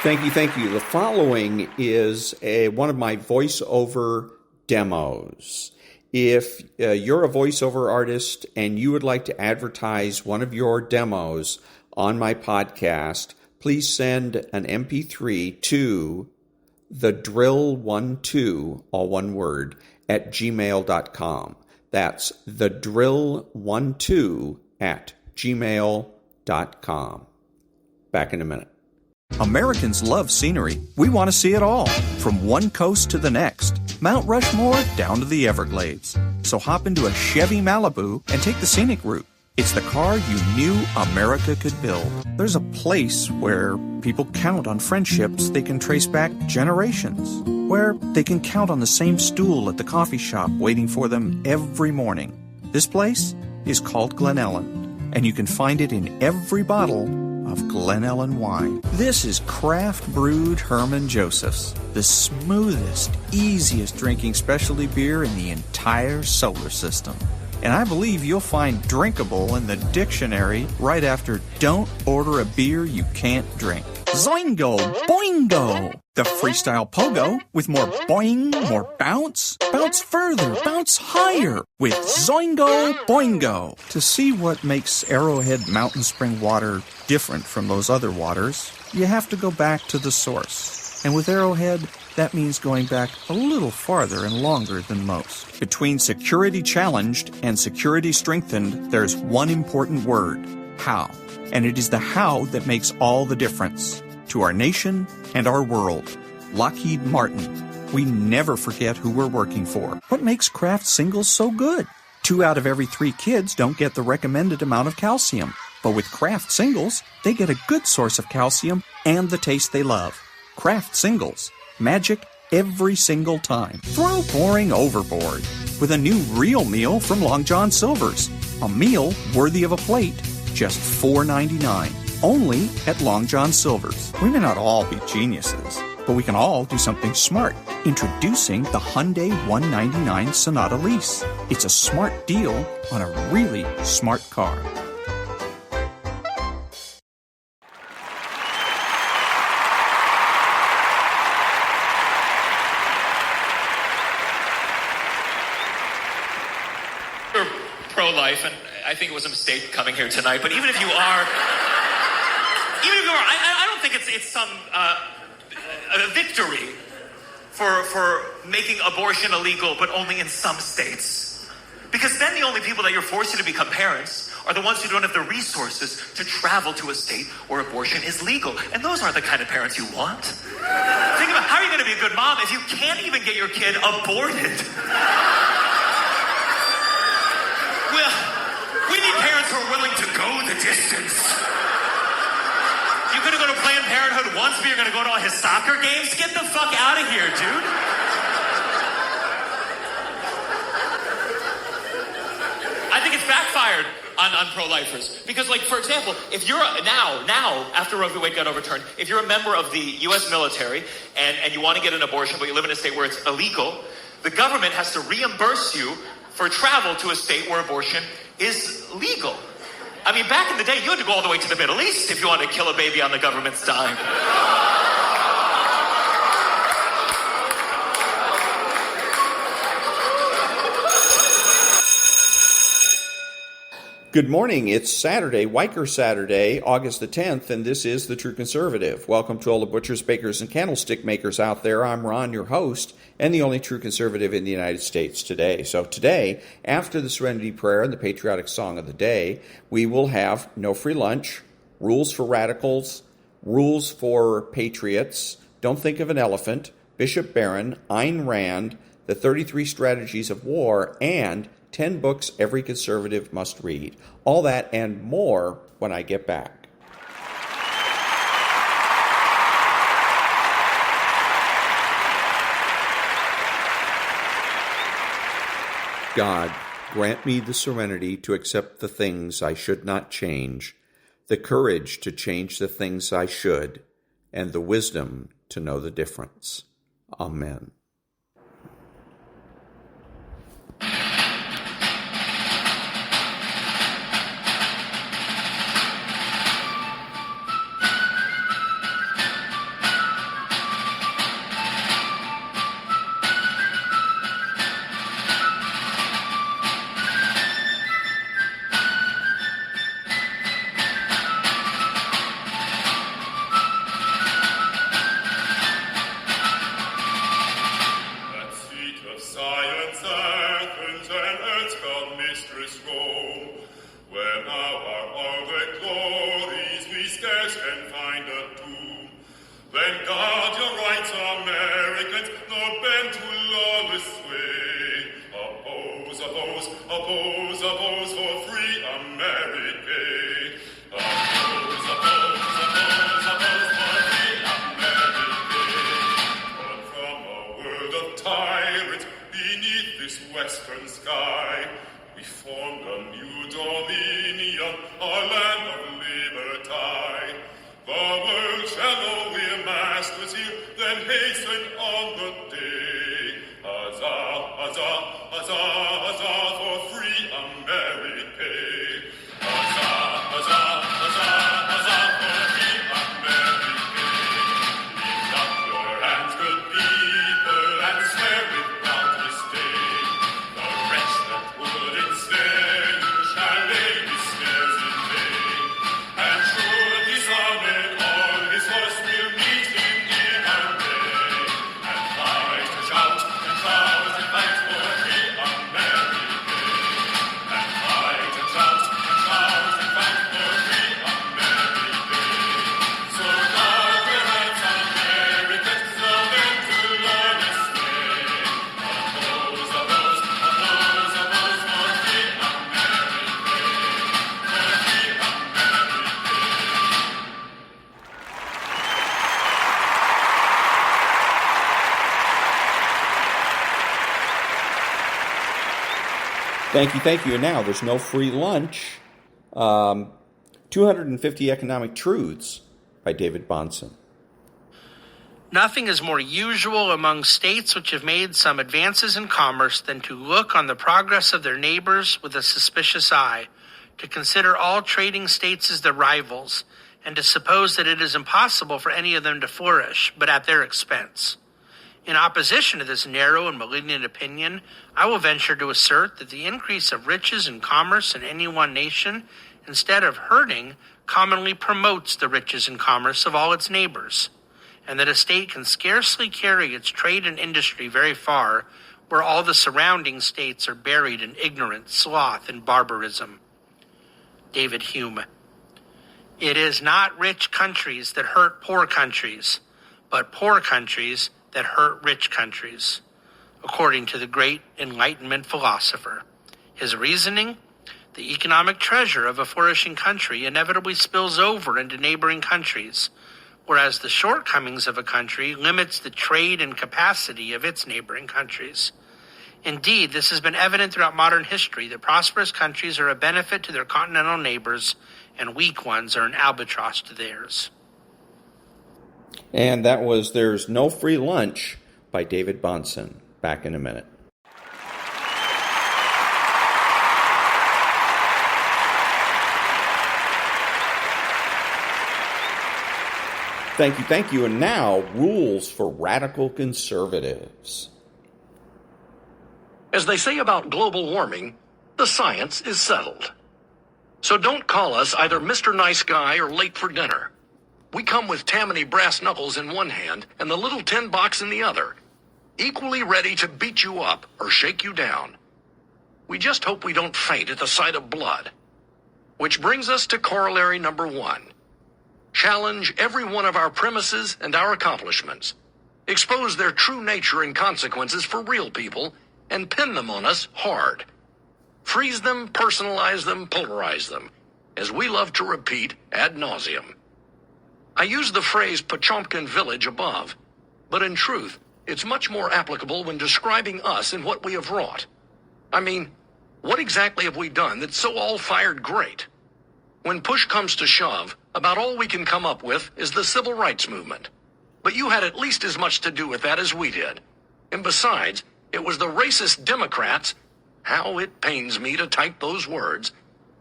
Thank you. The following is one of my voiceover demos. If you're a voiceover artist and you would like to advertise one of your demos on my podcast, please send an MP3 to thedrill12, all one word, at gmail.com. That's thedrill12 at gmail.com. Back in a minute. Americans love scenery. We want to see it all, from one coast to the next, Mount Rushmore down to the Everglades. So hop into a Chevy Malibu and take the scenic route. It's the car you knew America could build. There's a place where people count on friendships they can trace back generations, where they can count on the same stool at the coffee shop waiting for them every morning. This place is called Glen Ellen, and you can find it in every bottle of Glen Ellen wine. This is craft brewed Herman Joseph's, the smoothest, easiest drinking specialty beer in the entire solar system. And I believe you'll find drinkable in the dictionary right after don't order a beer you can't drink. Zoingo! Boingo! The freestyle pogo with more boing, more bounce. Bounce further, bounce higher with Zoingo Boingo. To see what makes Arrowhead Mountain Spring water different from those other waters, you have to go back to the source. And with Arrowhead, that means going back a little farther and longer than most. Between security challenged and security strengthened, there's one important word: how. And it is the how that makes all the difference to our nation and our world. Lockheed Martin. We never forget who we're working for. What makes Kraft Singles so good? 2 out of every 3 kids don't get the recommended amount of calcium. But with Kraft Singles, they get a good source of calcium and the taste they love. Kraft Singles. Magic every single time. Throw boring overboard with a new real meal from Long John Silver's. A meal worthy of a plate, just $4.99. Only at Long John Silver's. We may not all be geniuses, but we can all do something smart. Introducing the Hyundai 199 Sonata Lease. It's a smart deal on a really smart car. Pro-life, and I think it was a mistake coming here tonight, but even if you are, I don't think it's some a victory for making abortion illegal, but only in some states. Because then the only people that you're forcing to become parents are the ones who don't have the resources to travel to a state where abortion is legal. And those aren't the kind of parents you want. Think about how are you going to be a good mom if you can't even get your kid aborted? Well, we need parents who are willing to go the distance. You're going to go to Planned Parenthood once, but you're going to go to all his soccer games? Get the fuck out of here, dude. I think it's backfired on pro-lifers. Because, like, for example, if you're now, after Roe v. Wade got overturned, if you're a member of the U.S. military and you want to get an abortion, but you live in a state where it's illegal, the government has to reimburse you for travel to a state where abortion is legal. I mean, back in the day, you had to go all the way to the Middle East if you wanted to kill a baby on the government's dime. Good morning. It's Saturday, Wiker Saturday, August the 10th, and this is The True Conservative. Welcome to all the butchers, bakers, and candlestick makers out there. I'm Ron, your host, and the only true conservative in the United States today. So today, after the Serenity Prayer and the patriotic song of the day, we will have no free lunch, rules for radicals, rules for patriots, don't think of an elephant, Bishop Barron, Ayn Rand, the 33 strategies of war, and 10 books every conservative must read. All that and more when I get back. God, grant me the serenity to accept the things I should not change, the courage to change the things I should, and the wisdom to know the difference. Amen. oppose for free America. Oppose for free America. Born from a world of tyrants beneath this western sky, we formed a new dominion, our land of liberty. The world shall know we're masters here, then hasten on the day. Huzzah, huzzah, huzzah, huzzah for free America. Huzzah, huzzah, huzzah, huzzah for free America. Lift up your hands, good people, and swear without mistake. The wretch that would ensnare you shall lay his snares in vain. And should he summon all his force, we'll meet him in a day. And fight to shout and shout and fight for free America. And fight and shout and shout and fight for free America. So guard your hearts, Americans, the men to learn and stay. Oppose for free America. For free Thank you. And now there's no free lunch. 250 Economic Truths by David Bahnsen. Nothing is more usual among states which have made some advances in commerce than to look on the progress of their neighbors with a suspicious eye, to consider all trading states as their rivals, and to suppose that it is impossible for any of them to flourish, but at their expense. In opposition to this narrow and malignant opinion, I will venture to assert that the increase of riches and commerce in any one nation, instead of hurting, commonly promotes the riches and commerce of all its neighbors, and that a state can scarcely carry its trade and industry very far where all the surrounding states are buried in ignorance, sloth, and barbarism. David Hume. It is not rich countries that hurt poor countries, but poor countries that hurt rich countries, according to the great Enlightenment philosopher. His reasoning: the economic treasure of a flourishing country inevitably spills over into neighboring countries, whereas the shortcomings of a country limits the trade and capacity of its neighboring countries. Indeed, this has been evident throughout modern history that prosperous countries are a benefit to their continental neighbors, and weak ones are an albatross to theirs. And that was There's No Free Lunch by David Bahnsen. Back in a minute. Thank you. And now, rules for radical conservatives. As they say about global warming, the science is settled. So don't call us either Mr. Nice Guy or late for dinner. We come with Tammany brass knuckles in one hand and the little tin box in the other, equally ready to beat you up or shake you down. We just hope we don't faint at the sight of blood. Which brings us to corollary number 1. Challenge every one of our premises and our accomplishments. Expose their true nature and consequences for real people and pin them on us hard. Freeze them, personalize them, polarize them, as we love to repeat ad nauseum. I use the phrase Pochomkin village above, but in truth, it's much more applicable when describing us and what we have wrought. I mean, what exactly have we done that's so all-fired great? When push comes to shove, about all we can come up with is the civil rights movement. But you had at least as much to do with that as we did. And besides, it was the racist Democrats, how it pains me to type those words,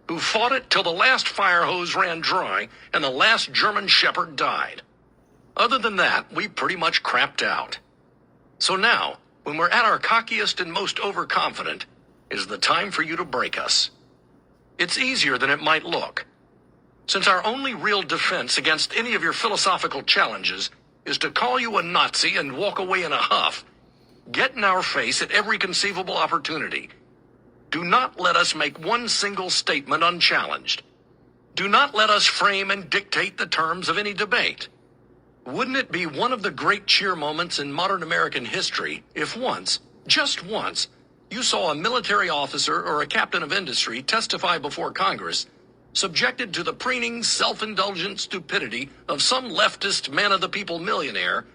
who fought it till the last fire hose ran dry and the last German shepherd died. Other than that, we pretty much crapped out. So now, when we're at our cockiest and most overconfident, is the time for you to break us. It's easier than it might look. Since our only real defense against any of your philosophical challenges is to call you a Nazi and walk away in a huff, get in our face at every conceivable opportunity. Do not let us make one single statement unchallenged. Do not let us frame and dictate the terms of any debate. Wouldn't it be one of the great cheer moments in modern American history if once, just once, you saw a military officer or a captain of industry testify before Congress, subjected to the preening, self-indulgent stupidity of some leftist man-of-the-people millionaire,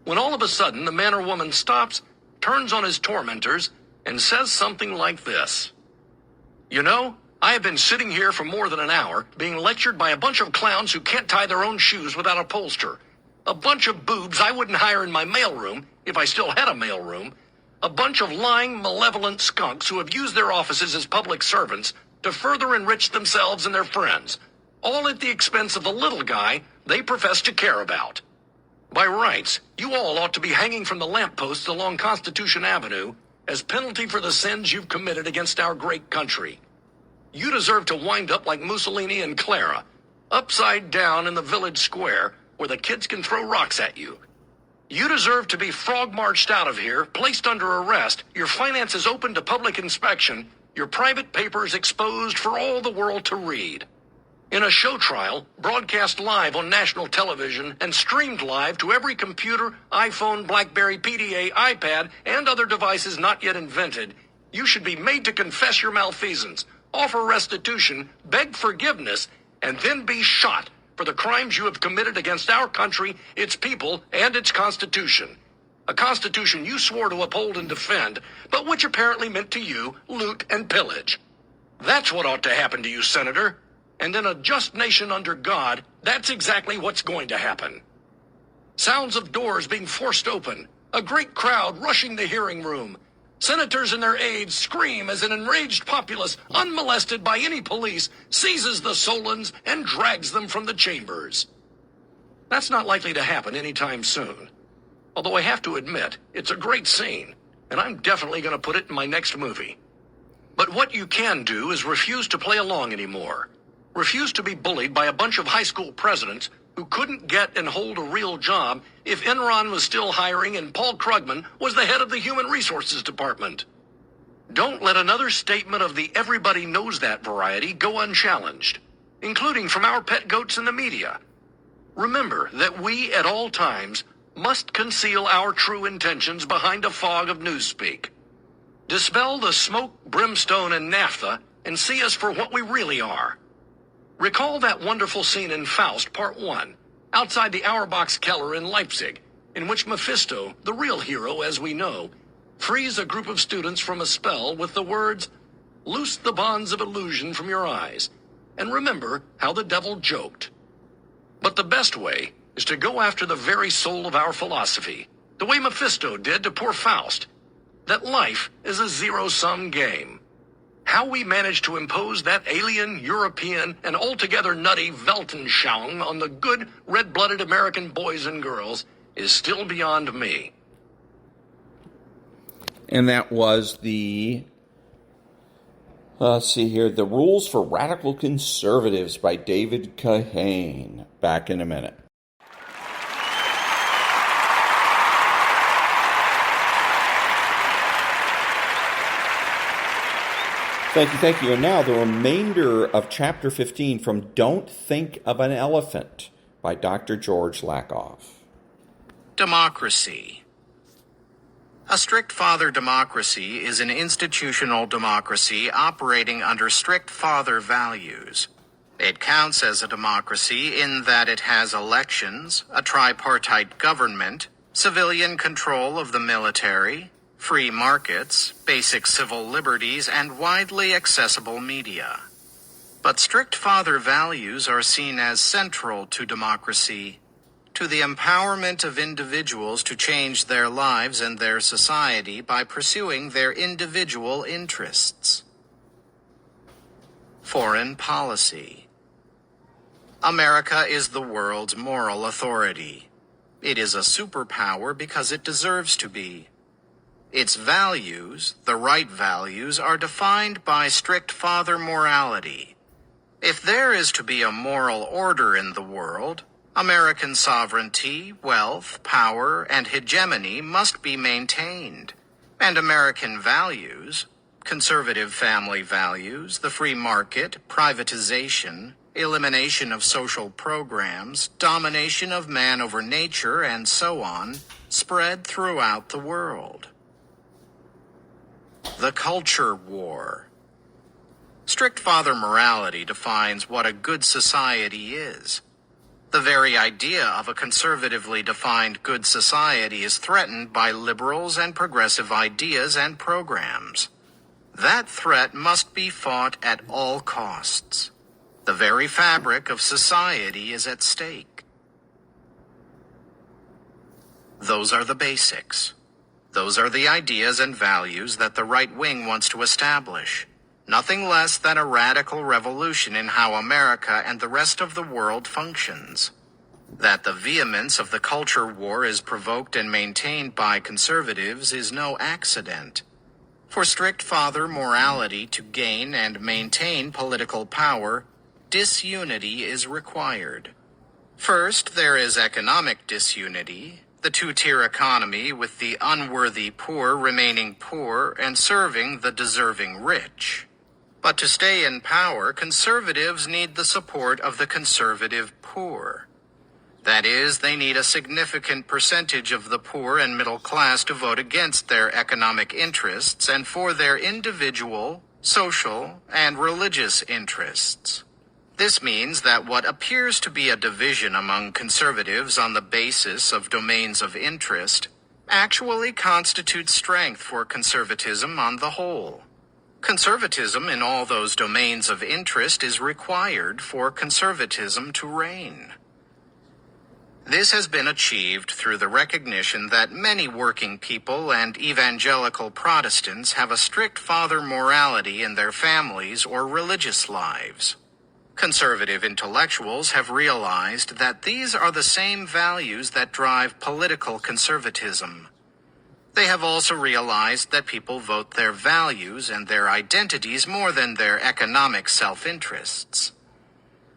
when all of a sudden the man or woman stops, turns on his tormentors, and says something like this: "You know, I have been sitting here for more than an hour being lectured by a bunch of clowns who can't tie their own shoes without a pollster. A bunch of boobs I wouldn't hire in my mailroom if I still had a mailroom. A bunch of lying, malevolent skunks who have used their offices as public servants to further enrich themselves and their friends, all at the expense of the little guy they profess to care about. By rights, you all ought to be hanging from the lampposts along Constitution Avenue as penalty for the sins you've committed against our great country. You deserve to wind up like Mussolini and Clara, upside down in the village square where the kids can throw rocks at you. You deserve to be frog-marched out of here, placed under arrest, your finances open to public inspection, your private papers exposed for all the world to read. In a show trial, broadcast live on national television and streamed live to every computer, iPhone, BlackBerry, PDA, iPad, and other devices not yet invented, you should be made to confess your malfeasance, offer restitution, beg forgiveness, and then be shot for the crimes you have committed against our country, its people, and its Constitution. A Constitution you swore to uphold and defend, but which apparently meant to you loot and pillage. That's what ought to happen to you, Senator. And in a just nation under God, that's exactly what's going to happen. Sounds of doors being forced open, a great crowd rushing the hearing room. Senators and their aides scream as an enraged populace, unmolested by any police, seizes the Solons and drags them from the chambers. That's not likely to happen anytime soon. Although I have to admit, it's a great scene, and I'm definitely going to put it in my next movie. But what you can do is refuse to play along anymore. Refuse to be bullied by a bunch of high school presidents who couldn't get and hold a real job if Enron was still hiring and Paul Krugman was the head of the Human Resources Department. Don't let another statement of the everybody knows that variety go unchallenged, including from our pet goats in the media. Remember that we at all times must conceal our true intentions behind a fog of newspeak. Dispel the smoke, brimstone, and naphtha and see us for what we really are. Recall that wonderful scene in Faust, Part 1, outside the Auerbach's Keller in Leipzig, in which Mephisto, the real hero as we know, frees a group of students from a spell with the words, "Loose the bonds of illusion from your eyes, and remember how the devil joked." But the best way is to go after the very soul of our philosophy, the way Mephisto did to poor Faust, that life is a zero-sum game. How we managed to impose that alien, European, and altogether nutty Weltanschauung on the good, red-blooded American boys and girls is still beyond me. And that was the, The Rules for Radical Conservatives by David Kahane. Back in a minute. Thank you. And now the remainder of Chapter 15 from Don't Think of an Elephant by Dr. George Lakoff. Democracy. A strict father democracy is an institutional democracy operating under strict father values. It counts as a democracy in that it has elections, a tripartite government, civilian control of the military, free markets, basic civil liberties, and widely accessible media. But strict father values are seen as central to democracy, to the empowerment of individuals to change their lives and their society by pursuing their individual interests. Foreign policy. America is the world's moral authority. It is a superpower because it deserves to be. Its values, the right values, are defined by strict father morality. If there is to be a moral order in the world, American sovereignty, wealth, power, and hegemony must be maintained. And American values, conservative family values, the free market, privatization, elimination of social programs, domination of man over nature, and so on, spread throughout the world. The culture war. Strict father morality defines what a good society is. The very idea of a conservatively defined good society is threatened by liberals and progressive ideas and programs. That threat must be fought at all costs. The very fabric of society is at stake. Those are the basics. Those are the ideas and values that the right wing wants to establish. Nothing less than a radical revolution in how America and the rest of the world functions. That the vehemence of the culture war is provoked and maintained by conservatives is no accident. For strict father morality to gain and maintain political power, disunity is required. First, there is economic disunity, the two-tier economy with the unworthy poor remaining poor and serving the deserving rich. But to stay in power, conservatives need the support of the conservative poor. That is, they need a significant percentage of the poor and middle class to vote against their economic interests and for their individual, social, and religious interests. This means that what appears to be a division among conservatives on the basis of domains of interest actually constitutes strength for conservatism on the whole. Conservatism in all those domains of interest is required for conservatism to reign. This has been achieved through the recognition that many working people and evangelical Protestants have a strict father morality in their families or religious lives. Conservative intellectuals have realized that these are the same values that drive political conservatism. They have also realized that people vote their values and their identities more than their economic self-interests.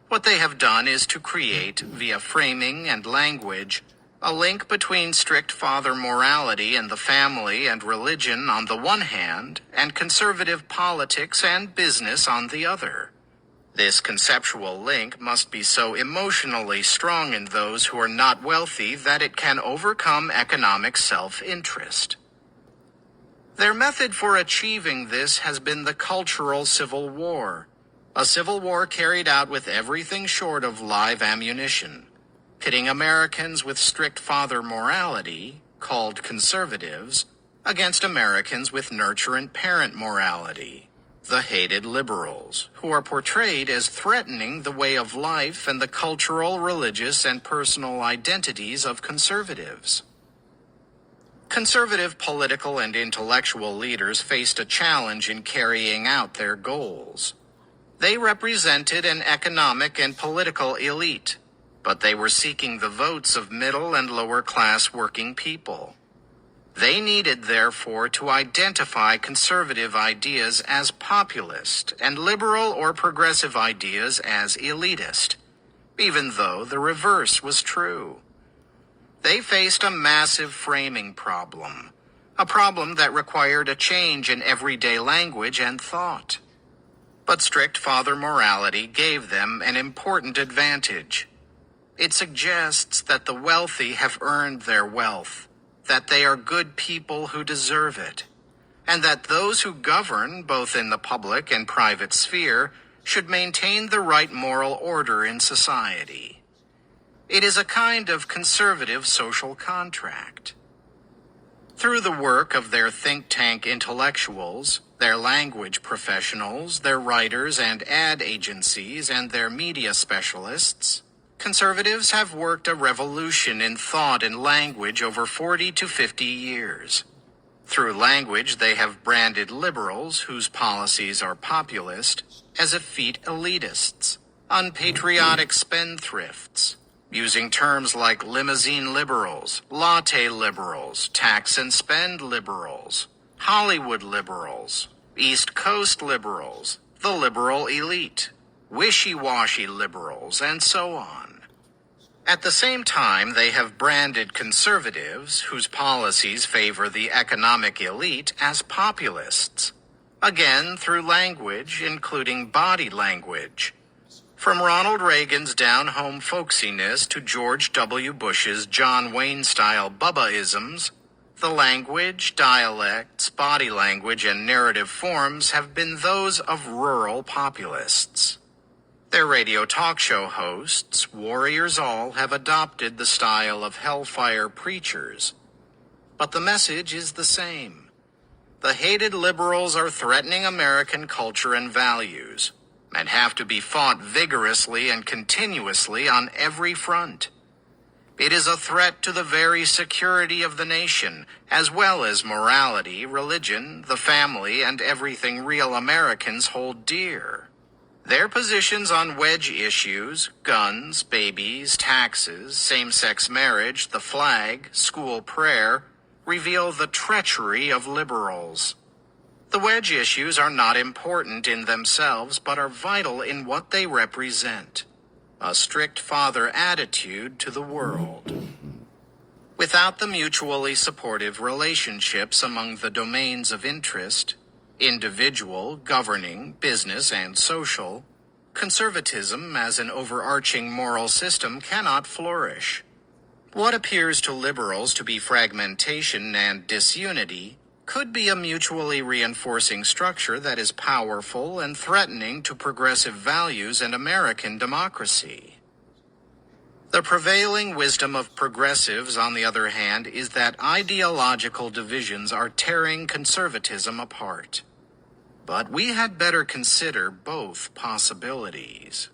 What they have done is to create, via framing and language, a link between strict father morality in the family and religion on the one hand, and conservative politics and business on the other. This conceptual link must be so emotionally strong in those who are not wealthy that it can overcome economic self-interest. Their method for achieving this has been the cultural civil war, a civil war carried out with everything short of live ammunition, pitting Americans with strict father morality, called conservatives, against Americans with nurturant parent morality, the hated liberals, who are portrayed as threatening the way of life and the cultural, religious, and personal identities of conservatives. Conservative political and intellectual leaders faced a challenge in carrying out their goals. They represented an economic and political elite, but they were seeking the votes of middle and lower class working people. They needed, therefore, to identify conservative ideas as populist and liberal or progressive ideas as elitist, even though the reverse was true. They faced a massive framing problem, a problem that required a change in everyday language and thought. But strict father morality gave them an important advantage. It suggests that the wealthy have earned their wealth, that they are good people who deserve it, and that those who govern, both in the public and private sphere, should maintain the right moral order in society. It is a kind of conservative social contract. Through the work of their think tank intellectuals, their language professionals, their writers and ad agencies, and their media specialists, conservatives have worked a revolution in thought and language over 40 to 50 years. Through language, they have branded liberals, whose policies are populist, as effete elitists, unpatriotic spendthrifts, using terms like limousine liberals, latte liberals, tax and spend liberals, Hollywood liberals, East Coast liberals, the liberal elite, wishy-washy liberals, and so on. At the same time, they have branded conservatives, whose policies favor the economic elite, as populists, again through language, including body language. From Ronald Reagan's down-home folksiness to George W. Bush's John Wayne-style Bubba-isms, The language, dialects, body language, and narrative forms have been those of rural populists. Their radio talk show hosts, warriors all, have adopted the style of hellfire preachers. But the message is the same. The hated liberals are threatening American culture and values, and have to be fought vigorously and continuously on every front. It is a threat to the very security of the nation, as well as morality, religion, the family, and everything real Americans hold dear. Their positions on wedge issues, guns, babies, taxes, same-sex marriage, the flag, school prayer, reveal the treachery of liberals. The wedge issues are not important in themselves, but are vital in what they represent. A strict father attitude to the world. Without the mutually supportive relationships among the domains of interest, individual, governing, business, and social, conservatism as an overarching moral system cannot flourish. What appears to liberals to be fragmentation and disunity could be a mutually reinforcing structure that is powerful and threatening to progressive values and American democracy. The prevailing wisdom of progressives, on the other hand, is that ideological divisions are tearing conservatism apart. But we had better consider both possibilities.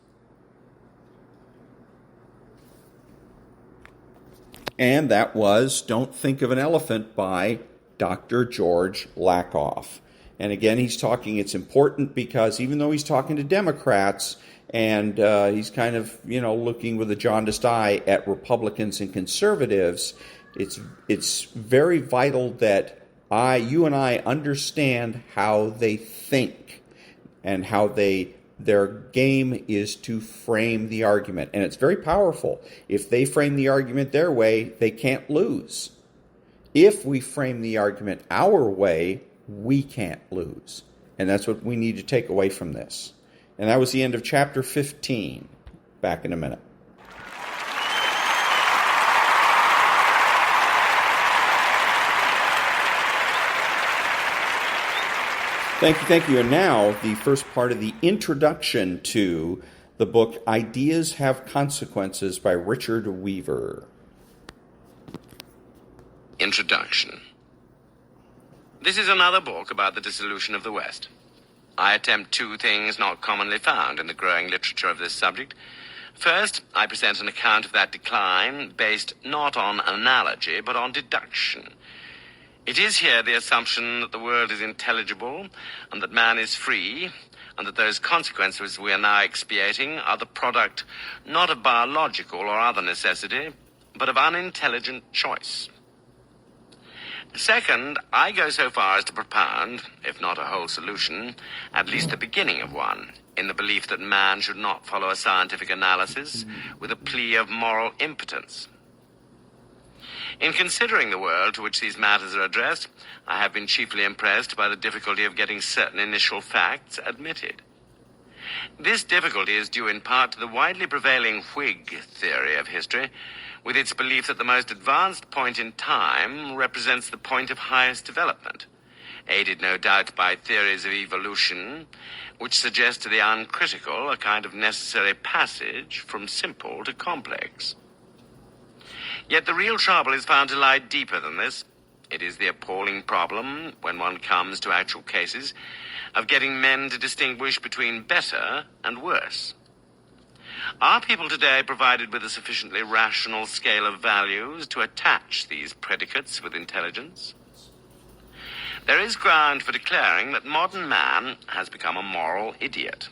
And that was Don't Think of an Elephant by Dr. George Lakoff. And again, he's talking, it's important because even though he's talking to Democrats and he's kind of, looking with a jaundiced eye at Republicans and conservatives, it's very vital that you and I understand how they think and how their game is to frame the argument. And it's very powerful. If they frame the argument their way, they can't lose. If we frame the argument our way, we can't lose. And that's what we need to take away from this. And that was the end of chapter 15. Back in a minute. Thank you. And now, the first part of the introduction to the book Ideas Have Consequences by Richard Weaver. Introduction. This is another book about the dissolution of the West. I attempt two things not commonly found in the growing literature of this subject. First, I present an account of that decline based not on analogy, but on deduction. It is here the assumption that the world is intelligible, and that man is free, and that those consequences we are now expiating are the product not of biological or other necessity, but of unintelligent choice. Second, I go so far as to propound, if not a whole solution, at least the beginning of one, in the belief that man should not follow a scientific analysis with a plea of moral impotence. In considering the world to which these matters are addressed, I have been chiefly impressed by the difficulty of getting certain initial facts admitted. This difficulty is due in part to the widely prevailing Whig theory of history, with its belief that the most advanced point in time represents the point of highest development, aided no doubt by theories of evolution, which suggest to the uncritical a kind of necessary passage from simple to complex. Yet the real trouble is found to lie deeper than this. It is the appalling problem, when one comes to actual cases, of getting men to distinguish between better and worse. Are people today provided with a sufficiently rational scale of values to attach these predicates with intelligence? There is ground for declaring that modern man has become a moral idiot.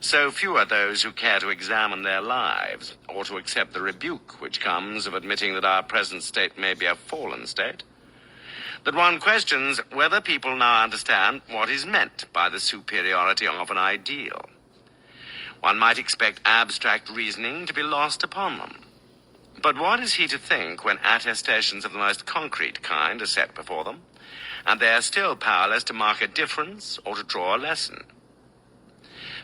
So few are those who care to examine their lives, or to accept the rebuke which comes of admitting that our present state may be a fallen state, that one questions whether people now understand what is meant by the superiority of an ideal. One might expect abstract reasoning to be lost upon them. But what is he to think when attestations of the most concrete kind are set before them, and they are still powerless to mark a difference or to draw a lesson?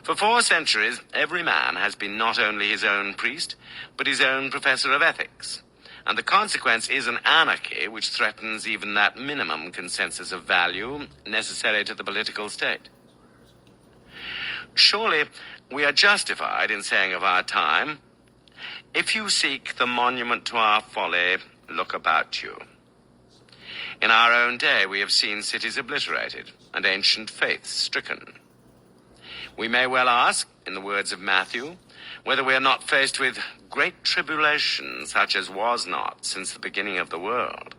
For 4 centuries, every man has been not only his own priest, but his own professor of ethics, and the consequence is an anarchy which threatens even that minimum consensus of value necessary to the political state. Surely we are justified in saying of our time, if you seek the monument to our folly, look about you. In our own day we have seen cities obliterated and ancient faiths stricken. We may well ask, in the words of Matthew, whether we are not faced with great tribulation such as was not since the beginning of the world.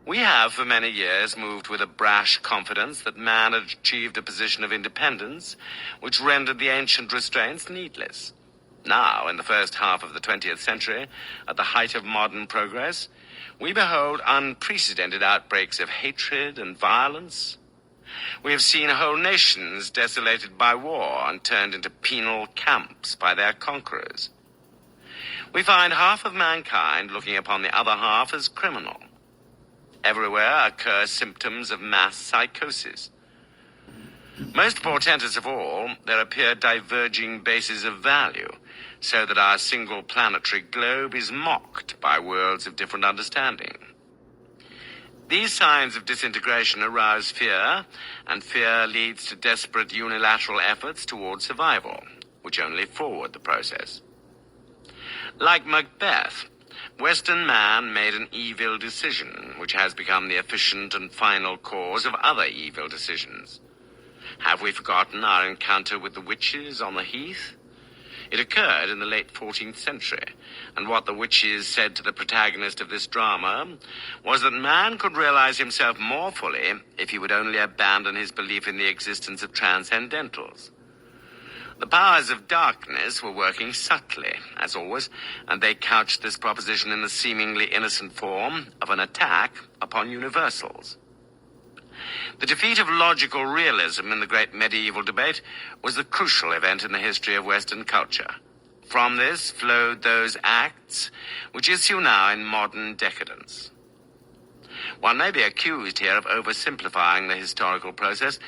We have for many years moved with a brash confidence that man had achieved a position of independence which rendered the ancient restraints needless. Now, in the first half of the 20th century, at the height of modern progress, we behold unprecedented outbreaks of hatred and violence. We have seen whole nations desolated by war and turned into penal camps by their conquerors. We find half of mankind looking upon the other half as criminal. Everywhere occur symptoms of mass psychosis. Most portentous of all, there appear diverging bases of value, so that our single planetary globe is mocked by worlds of different understanding. These signs of disintegration arouse fear, and fear leads to desperate unilateral efforts toward survival, which only forward the process. Like Macbeth, Western man made an evil decision, which has become the efficient and final cause of other evil decisions. Have we forgotten our encounter with the witches on the heath? It occurred in the late 14th century, and what the witches said to the protagonist of this drama was that man could realize himself more fully if he would only abandon his belief in the existence of transcendentals. The powers of darkness were working subtly, as always, and they couched this proposition in the seemingly innocent form of an attack upon universals. The defeat of logical realism in the great medieval debate was the crucial event in the history of Western culture. From this flowed those acts which issue now in modern decadence. One may be accused here of oversimplifying the historical process,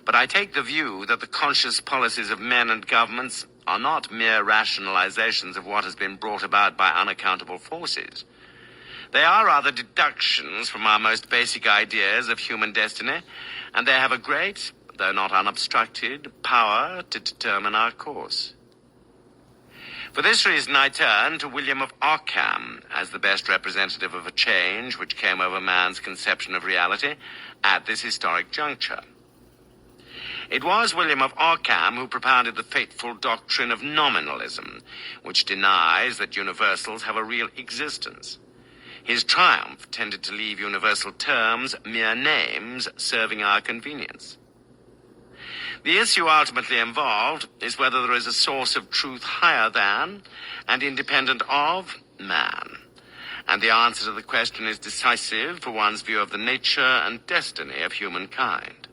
but I take the view that the conscious policies of men and governments are not mere rationalizations of what has been brought about by unaccountable forces. They are rather deductions from our most basic ideas of human destiny, and they have a great, though not unobstructed, power to determine our course. For this reason, I turn to William of Ockham as the best representative of a change which came over man's conception of reality at this historic juncture. It was William of Ockham who propounded the fateful doctrine of nominalism, which denies that universals have a real existence. His triumph tended to leave universal terms mere names serving our convenience. The issue ultimately involved is whether there is a source of truth higher than and independent of man. And the answer to the question is decisive for one's view of the nature and destiny of humankind.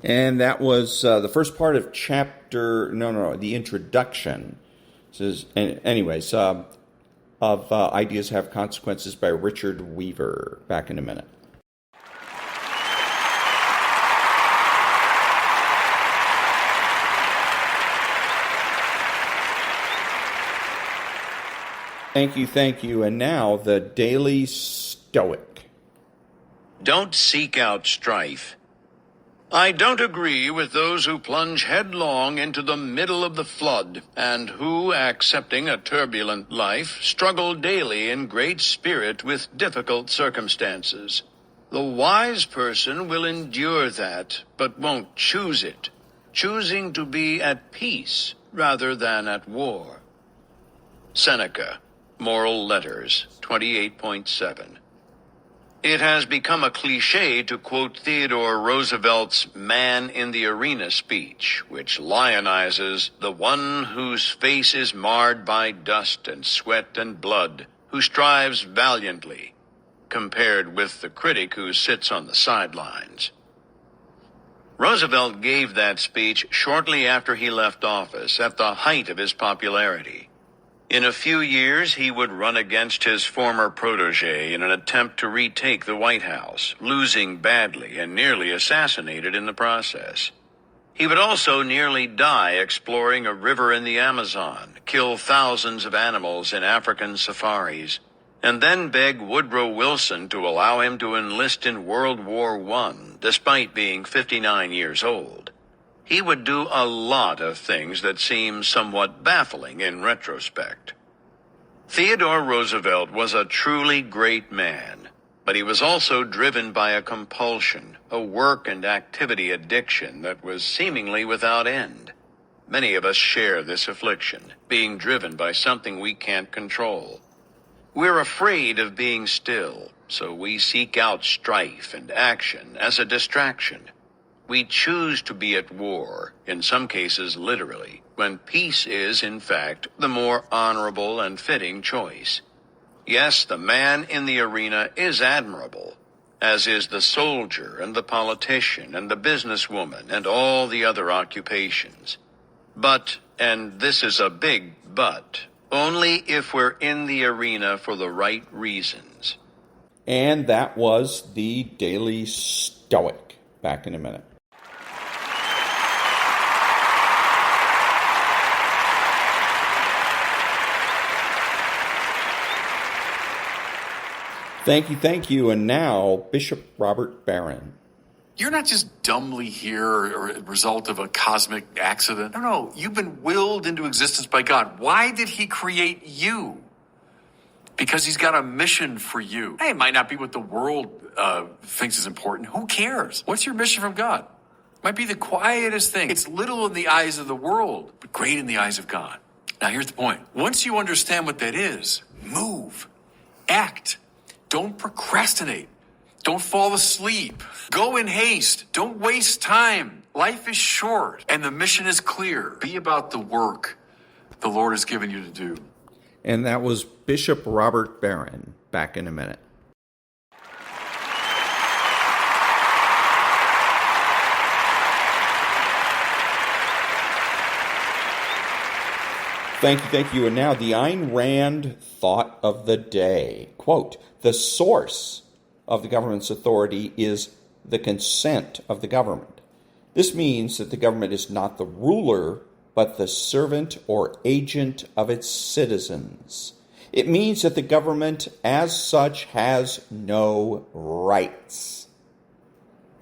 And that was the first part of the introduction. It says, anyways, of Ideas Have Consequences by Richard Weaver. Back in a minute. Thank you. And now, the Daily Stoic. Don't seek out strife. I don't agree with those who plunge headlong into the middle of the flood, and who, accepting a turbulent life, struggle daily in great spirit with difficult circumstances. The wise person will endure that, but won't choose it, choosing to be at peace rather than at war. Seneca, Moral Letters, 28.7. It has become a cliché to quote Theodore Roosevelt's Man in the Arena speech, which lionizes the one whose face is marred by dust and sweat and blood, who strives valiantly, compared with the critic who sits on the sidelines. Roosevelt gave that speech shortly after he left office, at the height of his popularity. In a few years, he would run against his former protege in an attempt to retake the White House, losing badly and nearly assassinated in the process. He would also nearly die exploring a river in the Amazon, kill thousands of animals in African safaris, and then beg Woodrow Wilson to allow him to enlist in World War I, despite being 59 years old, he would do a lot of things that seem somewhat baffling in retrospect. Theodore Roosevelt was a truly great man, but he was also driven by a compulsion, a work and activity addiction that was seemingly without end. Many of us share this affliction, being driven by something we can't control. We're afraid of being still, so we seek out strife and action as a distraction. We choose to be at war, in some cases literally, when peace is, in fact, the more honorable and fitting choice. Yes, the man in the arena is admirable, as is the soldier and the politician and the businesswoman and all the other occupations. But, and this is a big but, only if we're in the arena for the right reasons. And that was the Daily Stoic. Back in a minute. Thank you. And now, Bishop Robert Barron. You're not just dumbly here or a result of a cosmic accident. No, you've been willed into existence by God. Why did he create you? Because he's got a mission for you. Hey, it might not be what the world thinks is important. Who cares? What's your mission from God? Might be the quietest thing. It's little in the eyes of the world, but great in the eyes of God. Now, here's the point. Once you understand what that is, move, act. Don't procrastinate. Don't fall asleep. Go in haste. Don't waste time. Life is short, and the mission is clear. Be about the work the Lord has given you to do. And that was Bishop Robert Barron. Back in a minute. Thank you. And now the Ayn Rand thought of the day. Quote, the source of the government's authority is the consent of the government. This means that the government is not the ruler, but the servant or agent of its citizens. It means that the government as such has no rights.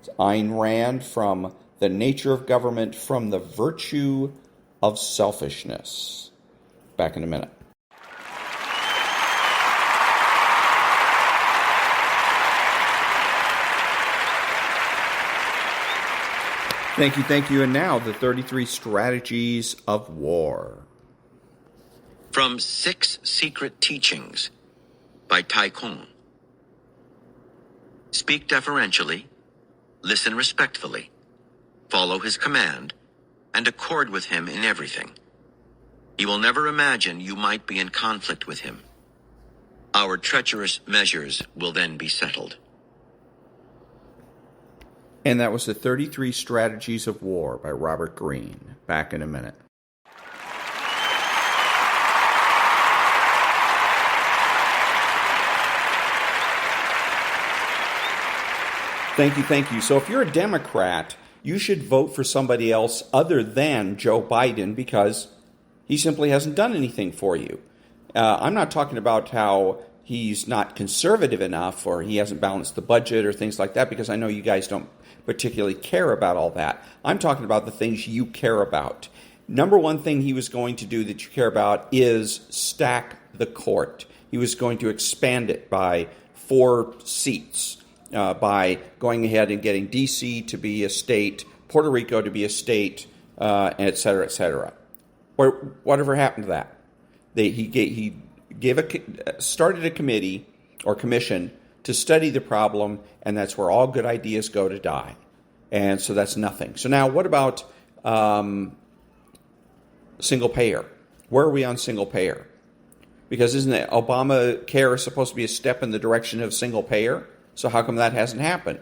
It's Ayn Rand from The Nature of Government from the Virtue of Selfishness. Back in a minute. Thank you. And now, the 33 Strategies of War. From 6 Secret Teachings by Tai Kung. Speak deferentially, listen respectfully, follow his command, and accord with him in everything. He will never imagine you might be in conflict with him. Our treacherous measures will then be settled. And that was the 33 Strategies of War by Robert Greene. Back in a minute. Thank you. So if you're a Democrat, you should vote for somebody else other than Joe Biden because he simply hasn't done anything for you. I'm not talking about how he's not conservative enough or he hasn't balanced the budget or things like that because I know you guys don't particularly care about all that. I'm talking about the things you care about. Number one thing he was going to do that you care about is stack the court. He was going to expand it by 4 seats. By going ahead and getting D.C. to be a state, Puerto Rico to be a state, et cetera, et cetera. Whatever happened to that? He started a committee or commission to study the problem, and that's where all good ideas go to die. And so that's nothing. So now what about single payer? Where are we on single payer? Because isn't it Obamacare supposed to be a step in the direction of single payer? So how come that hasn't happened?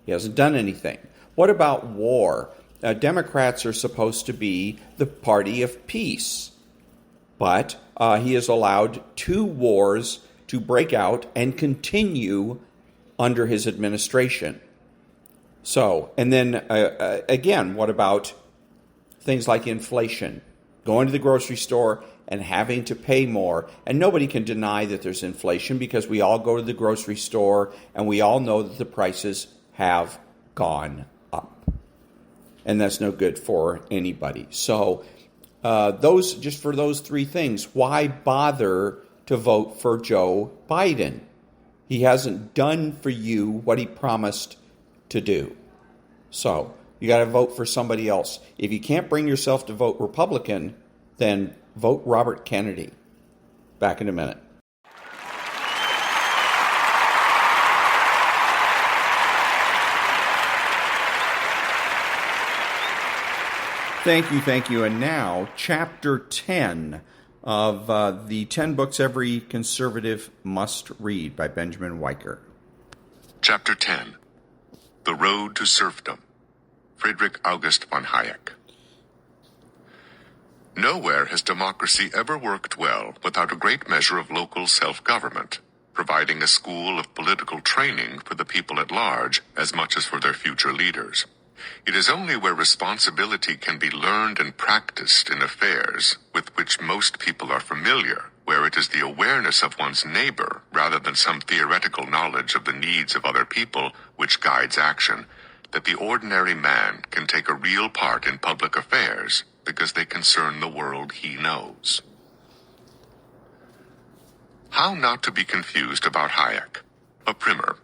He hasn't done anything. What about war? Democrats are supposed to be the party of peace. But he has allowed 2 wars to break out and continue under his administration. So, and then again, what about things like inflation Going to the grocery store and having to pay more. And nobody can deny that there's inflation because we all go to the grocery store and we all know that the prices have gone up. And that's no good for anybody. So just for those three things, why bother to vote for Joe Biden? He hasn't done for you what he promised to do. So you got to vote for somebody else. If you can't bring yourself to vote Republican, then vote Robert Kennedy. Back in a minute. Thank you. And now, Chapter 10 of the 10 books every conservative must read by Benjamin-Wiker. Chapter 10. The Road to Serfdom. Friedrich August von Hayek. Nowhere has democracy ever worked well without a great measure of local self-government, providing a school of political training for the people at large as much as for their future leaders. It is only where responsibility can be learned and practiced in affairs with which most people are familiar, where it is the awareness of one's neighbor rather than some theoretical knowledge of the needs of other people which guides action, that the ordinary man can take a real part in public affairs because they concern the world he knows. How not to be confused about Hayek. A primer.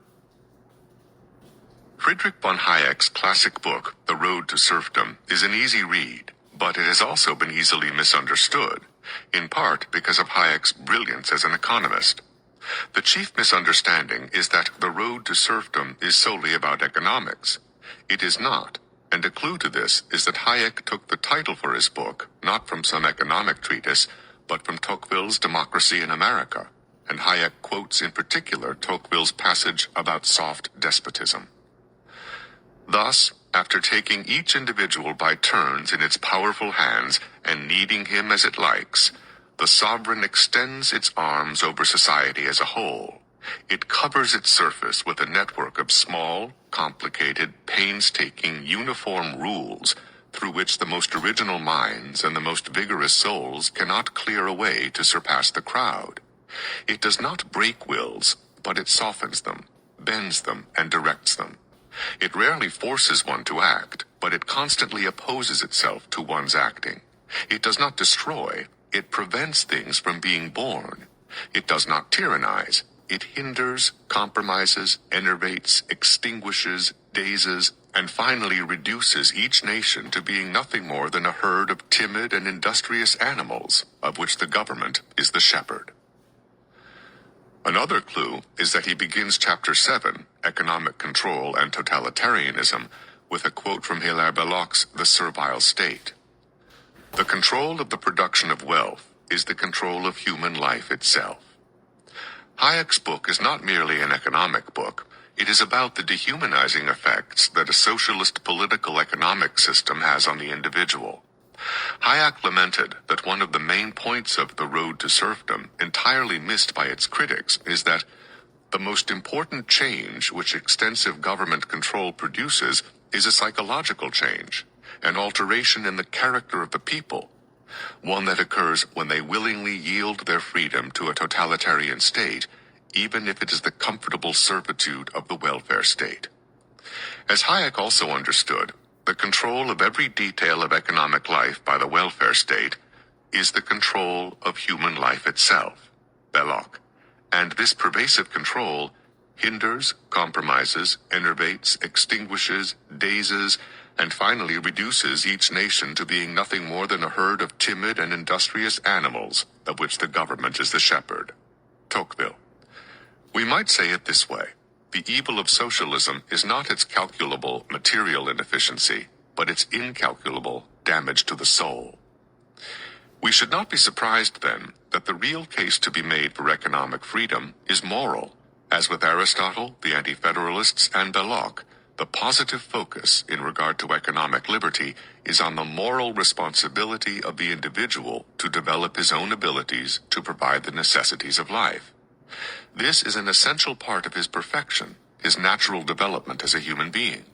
Friedrich von Hayek's classic book, The Road to Serfdom, is an easy read, but it has also been easily misunderstood, in part because of Hayek's brilliance as an economist. The chief misunderstanding is that The Road to Serfdom is solely about economics. It is not, and a clue to this is that Hayek took the title for his book not from some economic treatise, but from Tocqueville's Democracy in America, and Hayek quotes in particular Tocqueville's passage about soft despotism. Thus, after taking each individual by turns in its powerful hands and kneading him as it likes, the sovereign extends its arms over society as a whole. It covers its surface with a network of small, complicated, painstaking, uniform rules through which the most original minds and the most vigorous souls cannot clear a way to surpass the crowd. It does not break wills, but it softens them, bends them, and directs them. It rarely forces one to act, but it constantly opposes itself to one's acting. It does not destroy, it prevents things from being born. It does not tyrannize, it hinders, compromises, enervates, extinguishes, dazes, and finally reduces each nation to being nothing more than a herd of timid and industrious animals, of which the government is the shepherd. Another clue is that he begins Chapter 7, Economic Control and Totalitarianism, with a quote from Hilaire Belloc's The Servile State. The control of the production of wealth is the control of human life itself. Hayek's book is not merely an economic book. It is about the dehumanizing effects that a socialist political economic system has on the individual. Hayek lamented that one of the main points of The Road to Serfdom, entirely missed by its critics, is that the most important change which extensive government control produces is a psychological change, an alteration in the character of the people, one that occurs when they willingly yield their freedom to a totalitarian state, even if it is the comfortable servitude of the welfare state. As Hayek also understood, the control of every detail of economic life by the welfare state is the control of human life itself, Belloc, and this pervasive control hinders, compromises, enervates, extinguishes, dazes, and finally reduces each nation to being nothing more than a herd of timid and industrious animals, of which the government is the shepherd. Tocqueville. We might say it this way. The evil of socialism is not its calculable material inefficiency, but its incalculable damage to the soul. We should not be surprised, then, that the real case to be made for economic freedom is moral. As with Aristotle, the Anti-Federalists, and Belloc, the positive focus in regard to economic liberty is on the moral responsibility of the individual to develop his own abilities to provide the necessities of life. This is an essential part of his perfection, his natural development as a human being.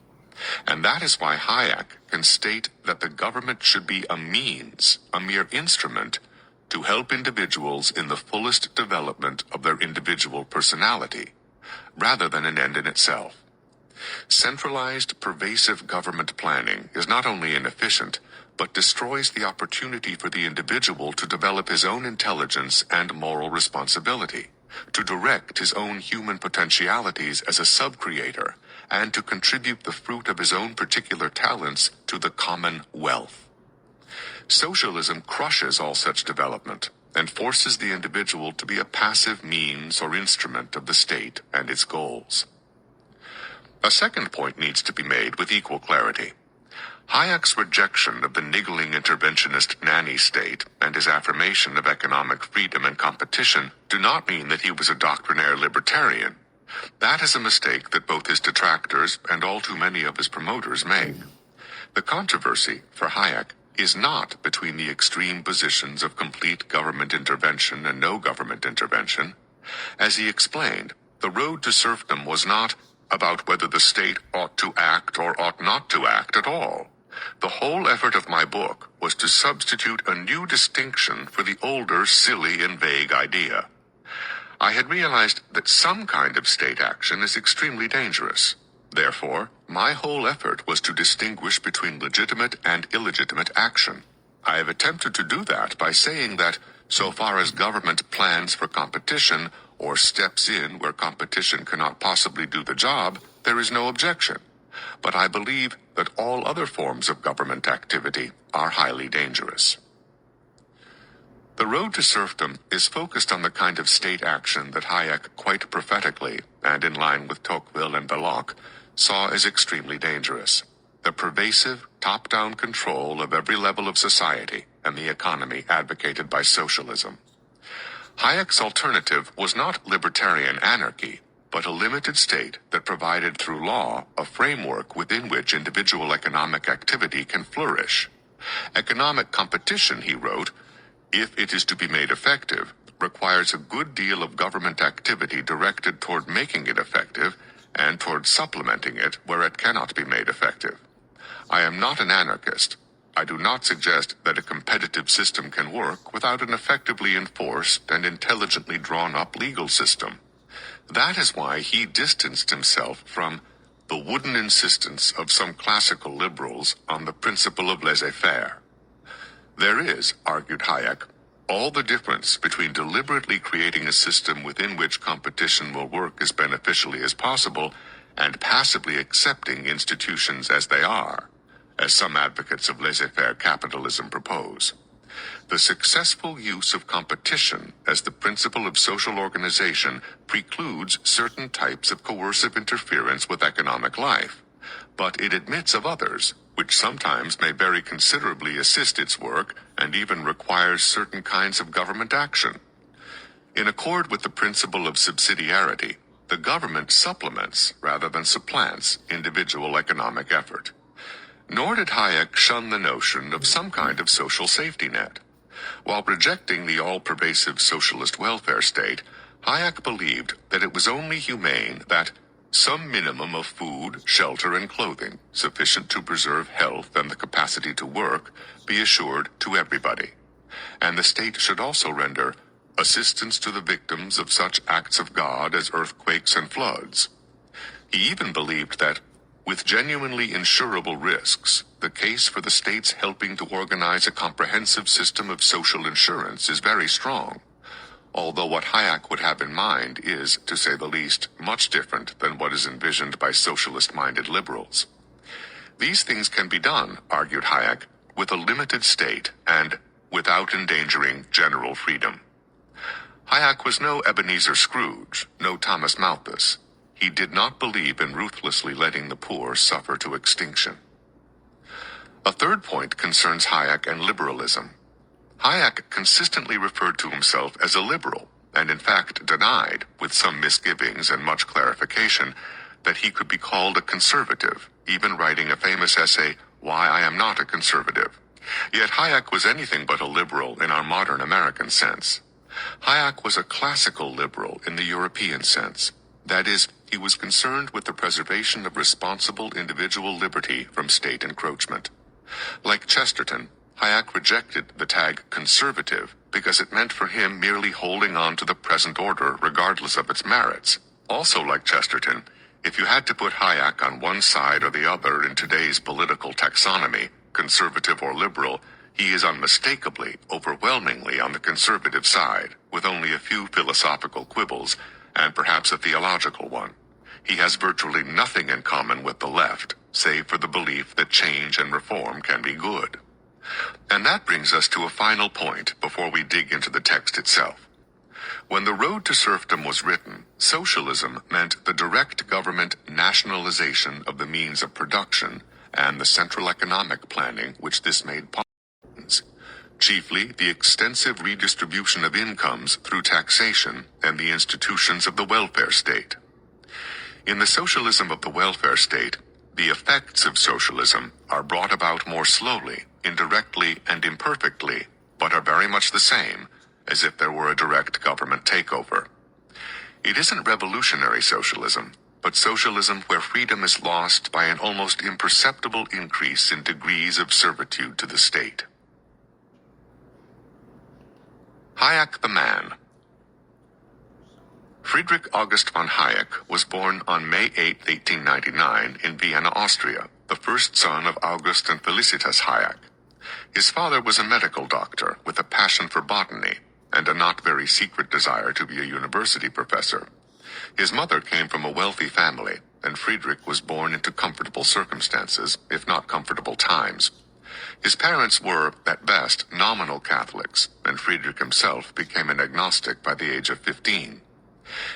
And that is why Hayek can state that the government should be a means, a mere instrument, to help individuals in the fullest development of their individual personality, rather than an end in itself. Centralized, pervasive government planning is not only inefficient, but destroys the opportunity for the individual to develop his own intelligence and moral responsibility, to direct his own human potentialities as a sub-creator, and to contribute the fruit of his own particular talents to the common wealth. Socialism crushes all such development and forces the individual to be a passive means or instrument of the state and its goals. A second point needs to be made with equal clarity. Hayek's rejection of the niggling interventionist nanny state and his affirmation of economic freedom and competition do not mean that he was a doctrinaire libertarian. That is a mistake that both his detractors and all too many of his promoters make. The controversy, for Hayek, is not between the extreme positions of complete government intervention and no government intervention. As he explained, the road to serfdom was not about whether the state ought to act or ought not to act at all. The whole effort of my book was to substitute a new distinction for the older, silly, and vague idea. I had realized that some kind of state action is extremely dangerous. Therefore, my whole effort was to distinguish between legitimate and illegitimate action. I have attempted to do that by saying that, so far as government plans for competition or steps in where competition cannot possibly do the job, there is no objection. But I believe that all other forms of government activity are highly dangerous. The road to serfdom is focused on the kind of state action that Hayek quite prophetically, and in line with Tocqueville and Belloc, saw as extremely dangerous. The pervasive, top-down control of every level of society and the economy advocated by socialism. Hayek's alternative was not libertarian anarchy, but a limited state that provided through law a framework within which individual economic activity can flourish. Economic competition, he wrote, if it is to be made effective, requires a good deal of government activity directed toward making it effective and toward supplementing it where it cannot be made effective. I am not an anarchist. I do not suggest that a competitive system can work without an effectively enforced and intelligently drawn-up legal system. That is why he distanced himself from the wooden insistence of some classical liberals on the principle of laissez-faire. There is, argued Hayek, all the difference between deliberately creating a system within which competition will work as beneficially as possible and passively accepting institutions as they are, as some advocates of laissez-faire capitalism propose. The successful use of competition as the principle of social organization precludes certain types of coercive interference with economic life, but it admits of others, which sometimes may very considerably assist its work and even requires certain kinds of government action. In accord with the principle of subsidiarity, the government supplements rather than supplants individual economic effort. Nor did Hayek shun the notion of some kind of social safety net. While rejecting the all-pervasive socialist welfare state, Hayek believed that it was only humane that some minimum of food, shelter, and clothing, sufficient to preserve health and the capacity to work, be assured to everybody. And the state should also render assistance to the victims of such acts of God as earthquakes and floods. He even believed that, with genuinely insurable risks, the case for the states helping to organize a comprehensive system of social insurance is very strong, although what Hayek would have in mind is, to say the least, much different than what is envisioned by socialist-minded liberals. These things can be done, argued Hayek, with a limited state and without endangering general freedom. Hayek was no Ebenezer Scrooge, no Thomas Malthus. He did not believe in ruthlessly letting the poor suffer to extinction. A third point concerns Hayek and liberalism. Hayek consistently referred to himself as a liberal, and in fact denied, with some misgivings and much clarification, that he could be called a conservative, even writing a famous essay, Why I Am Not a Conservative. Yet Hayek was anything but a liberal in our modern American sense. Hayek was a classical liberal in the European sense. That is, he was concerned with the preservation of responsible individual liberty from state encroachment. Like Chesterton, Hayek rejected the tag conservative because it meant for him merely holding on to the present order regardless of its merits. Also like Chesterton, if you had to put Hayek on one side or the other in today's political taxonomy, conservative or liberal, he is unmistakably, overwhelmingly on the conservative side, with only a few philosophical quibbles, and perhaps a theological one. He has virtually nothing in common with the left, save for the belief that change and reform can be good. And that brings us to a final point before we dig into the text itself. When The Road to Serfdom was written, socialism meant the direct government nationalization of the means of production and the central economic planning which this made possible. Chiefly the extensive redistribution of incomes through taxation and the institutions of the welfare state. In the socialism of the welfare state, the effects of socialism are brought about more slowly, indirectly, and imperfectly, but are very much the same, as if there were a direct government takeover. It isn't revolutionary socialism, but socialism where freedom is lost by an almost imperceptible increase in degrees of servitude to the state. Hayek the man. Friedrich August von Hayek was born on May 8, 1899 in Vienna, Austria, the first son of August and Felicitas Hayek. His father was a medical doctor with a passion for botany and a not very secret desire to be a university professor. His mother came from a wealthy family, and Friedrich was born into comfortable circumstances, if not comfortable times. His parents were, at best, nominal Catholics, and Friedrich himself became an agnostic by the age of 15.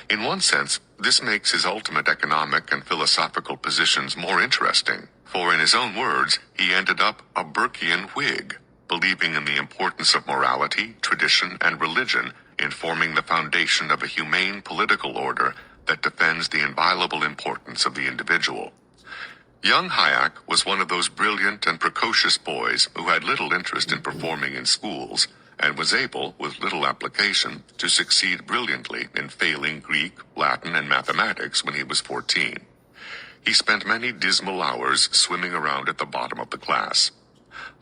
In one sense, this makes his ultimate economic and philosophical positions more interesting, for in his own words, he ended up a Burkean Whig, believing in the importance of morality, tradition, and religion in forming the foundation of a humane political order that defends the inviolable importance of the individual. Young Hayek was one of those brilliant and precocious boys who had little interest in performing in schools, and was able, with little application, to succeed brilliantly in failing Greek, Latin, and mathematics when he was 14. He spent many dismal hours swimming around at the bottom of the class.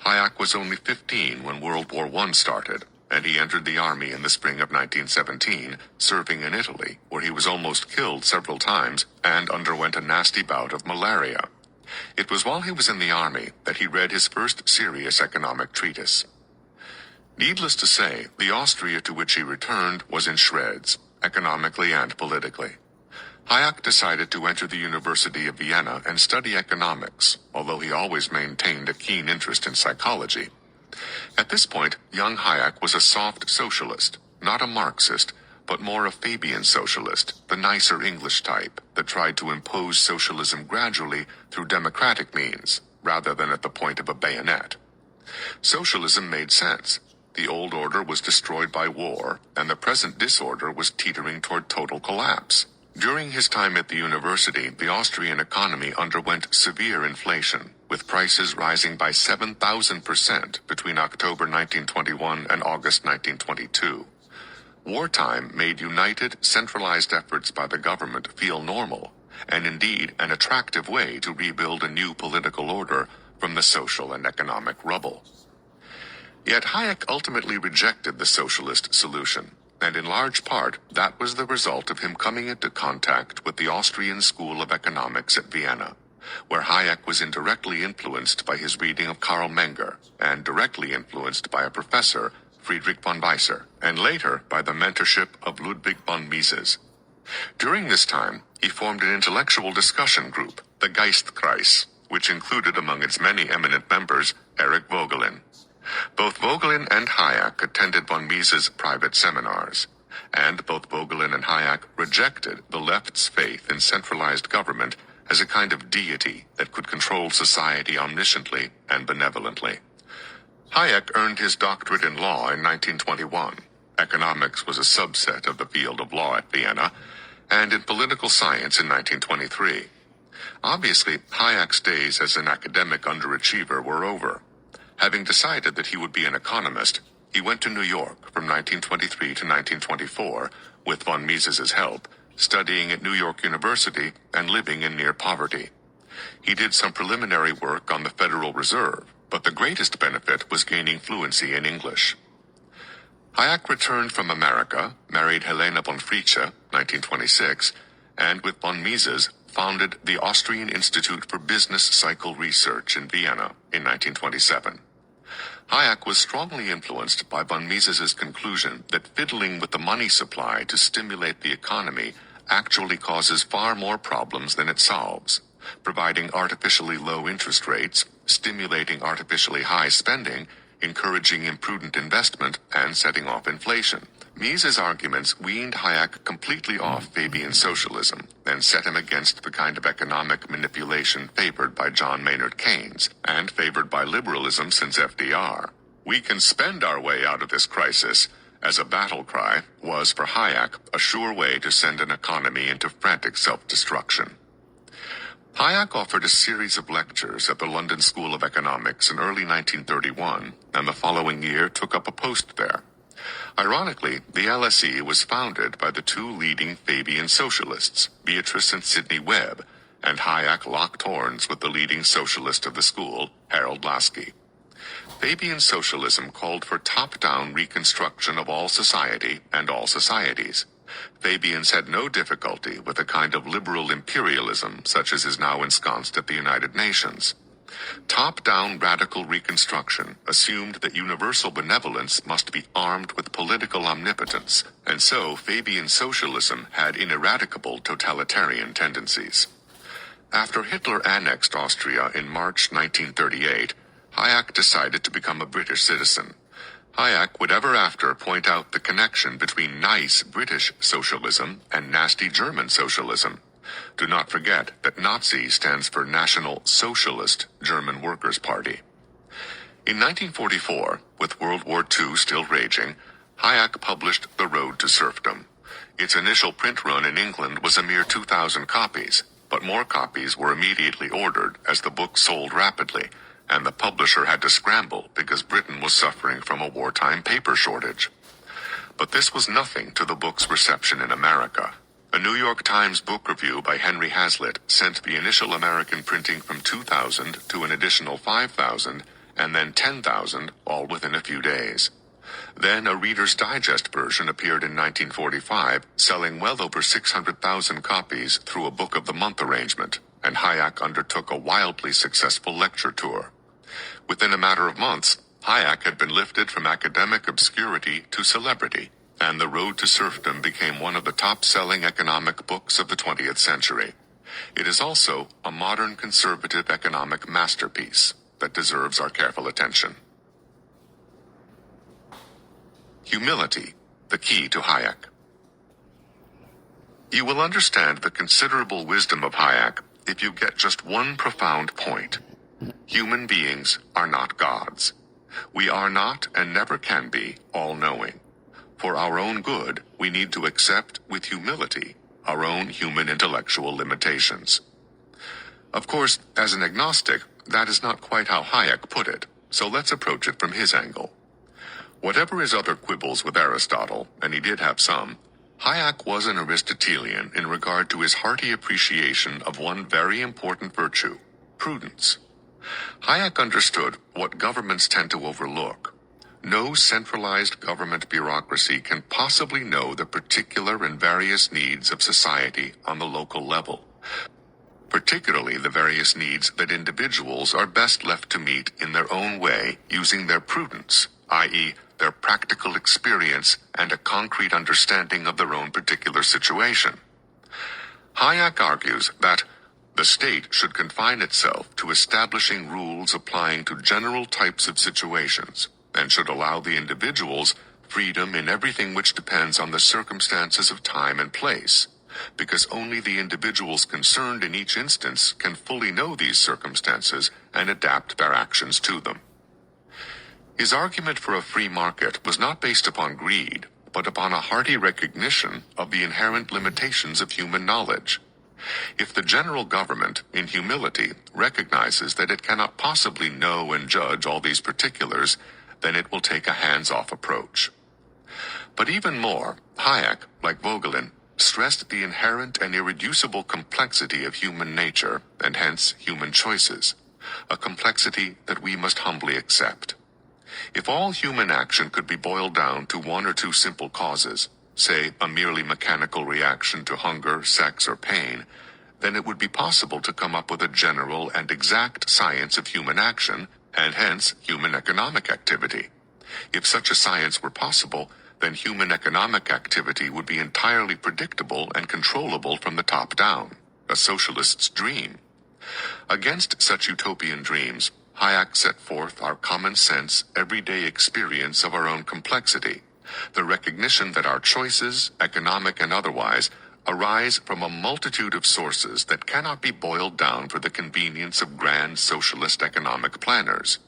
Hayek was only 15 when World War I started, and he entered the army in the spring of 1917, serving in Italy, where he was almost killed several times and underwent a nasty bout of malaria. It was while he was in the army that he read his first serious economic treatise. Needless to say, the Austria to which he returned was in shreds, economically and politically. Hayek decided to enter the University of Vienna and study economics, although he always maintained a keen interest in psychology. At this point, young Hayek was a soft socialist, not a Marxist, but more a Fabian socialist, the nicer English type that tried to impose socialism gradually through democratic means, rather than at the point of a bayonet. Socialism made sense. The old order was destroyed by war, and the present disorder was teetering toward total collapse. During his time at the university, the Austrian economy underwent severe inflation, with prices rising by 7,000% between October 1921 and August 1922. Wartime made united, centralized efforts by the government feel normal, and indeed an attractive way to rebuild a new political order from the social and economic rubble. Yet Hayek ultimately rejected the socialist solution, and in large part that was the result of him coming into contact with the Austrian School of Economics at Vienna, where Hayek was indirectly influenced by his reading of Karl Menger, and directly influenced by a professor, Friedrich von Weisser, and later by the mentorship of Ludwig von Mises. During this time, he formed an intellectual discussion group, the Geistkreis, which included among its many eminent members Erich Vogelin. Both Vogelin and Hayek attended von Mises' private seminars, and both Vogelin and Hayek rejected the left's faith in centralized government as a kind of deity that could control society omnisciently and benevolently. Hayek earned his doctorate in law in 1921. Economics was a subset of the field of law at Vienna, and in political science in 1923. Obviously, Hayek's days as an academic underachiever were over. Having decided that he would be an economist, he went to New York from 1923 to 1924, with von Mises's help, studying at New York University and living in near poverty. He did some preliminary work on the Federal Reserve, but the greatest benefit was gaining fluency in English. Hayek returned from America, married Helena von Fritzsche, 1926, and with von Mises founded the Austrian Institute for Business Cycle Research in Vienna in 1927. Hayek was strongly influenced by von Mises's conclusion that fiddling with the money supply to stimulate the economy actually causes far more problems than it solves, providing artificially low interest rates, stimulating artificially high spending, encouraging imprudent investment, and setting off inflation. Mises' arguments weaned Hayek completely off Fabian socialism and set him against the kind of economic manipulation favored by John Maynard Keynes and favored by liberalism since FDR. "We can spend our way out of this crisis," as a battle cry, was for Hayek a sure way to send an economy into frantic self-destruction. Hayek offered a series of lectures at the London School of Economics in early 1931, and the following year took up a post there. Ironically, the LSE was founded by the two leading Fabian socialists, Beatrice and Sidney Webb, and Hayek locked horns with the leading socialist of the school, Harold Laski. Fabian socialism called for top-down reconstruction of all society and all societies. Fabians had no difficulty with a kind of liberal imperialism such as is now ensconced at the United Nations. Top-down radical reconstruction assumed that universal benevolence must be armed with political omnipotence, and so Fabian socialism had ineradicable totalitarian tendencies. After Hitler annexed Austria in March 1938, Hayek decided to become a British citizen. Hayek would ever after point out the connection between nice British socialism and nasty German socialism. Do not forget that Nazi stands for National Socialist German Workers' Party. In 1944, with World War II still raging, Hayek published The Road to Serfdom. Its initial print run in England was a mere 2,000 copies, but more copies were immediately ordered as the book sold rapidly, and the publisher had to scramble because Britain was suffering from a wartime paper shortage. But this was nothing to the book's reception in America. A New York Times book review by Henry Hazlitt sent the initial American printing from 2,000 to an additional 5,000, and then 10,000, all within a few days. Then a Reader's Digest version appeared in 1945, selling well over 600,000 copies through a Book of the Month arrangement, and Hayek undertook a wildly successful lecture tour. Within a matter of months, Hayek had been lifted from academic obscurity to celebrity, and The Road to Serfdom became one of the top-selling economic books of the 20th century. It is also a modern conservative economic masterpiece that deserves our careful attention. Humility, the key to Hayek. You will understand the considerable wisdom of Hayek if you get just one profound point. Human beings are not gods. We are not and never can be all-knowing. For our own good, we need to accept with humility our own human intellectual limitations. Of course, as an agnostic, that is not quite how Hayek put it, so let's approach it from his angle. Whatever his other quibbles with Aristotle, and he did have some, Hayek was an Aristotelian in regard to his hearty appreciation of one very important virtue, prudence. Hayek understood what governments tend to overlook. No centralized government bureaucracy can possibly know the particular and various needs of society on the local level, particularly the various needs that individuals are best left to meet in their own way using their prudence, i.e., their practical experience and a concrete understanding of their own particular situation. Hayek argues that the state should confine itself to establishing rules applying to general types of situations, and should allow the individuals freedom in everything which depends on the circumstances of time and place, because only the individuals concerned in each instance can fully know these circumstances and adapt their actions to them. His argument for a free market was not based upon greed, but upon a hearty recognition of the inherent limitations of human knowledge. If the general government, in humility, recognizes that it cannot possibly know and judge all these particulars, then it will take a hands-off approach. But even more, Hayek, like Vogelin, stressed the inherent and irreducible complexity of human nature, and hence human choices, a complexity that we must humbly accept. If all human action could be boiled down to one or two simple causes, say a merely mechanical reaction to hunger, sex, or pain, then it would be possible to come up with a general and exact science of human action, and hence human economic activity. If such a science were possible, then human economic activity would be entirely predictable and controllable from the top down, a socialist's dream. Against such utopian dreams, Hayek set forth our common sense, everyday experience of our own complexity, the recognition that our choices, economic and otherwise, arise from a multitude of sources that cannot be boiled down for the convenience of grand socialist economic planners.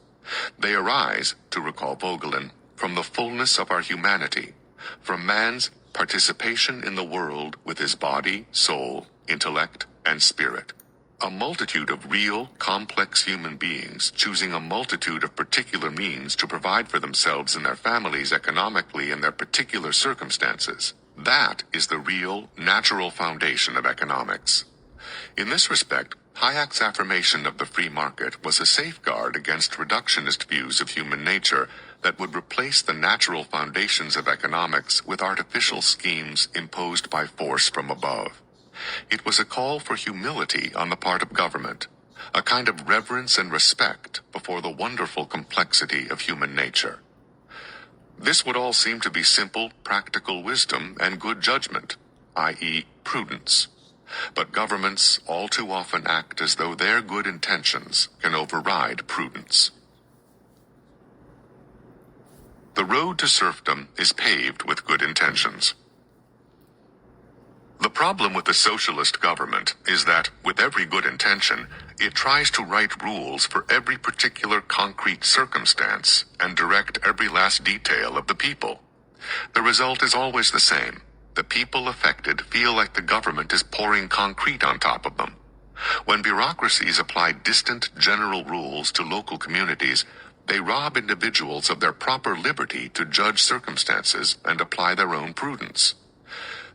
They arise, to recall Vogelin, from the fullness of our humanity, from man's participation in the world with his body, soul, intellect, and spirit. A multitude of real, complex human beings choosing a multitude of particular means to provide for themselves and their families economically in their particular circumstances. That is the real, natural foundation of economics. In this respect, Hayek's affirmation of the free market was a safeguard against reductionist views of human nature that would replace the natural foundations of economics with artificial schemes imposed by force from above. It was a call for humility on the part of government, a kind of reverence and respect before the wonderful complexity of human nature. This would all seem to be simple, practical wisdom and good judgment, i.e., prudence. But governments all too often act as though their good intentions can override prudence. The road to serfdom is paved with good intentions. The problem with the socialist government is that, with every good intention, it tries to write rules for every particular concrete circumstance and direct every last detail of the people. The result is always the same. The people affected feel like the government is pouring concrete on top of them. When bureaucracies apply distant general rules to local communities, they rob individuals of their proper liberty to judge circumstances and apply their own prudence.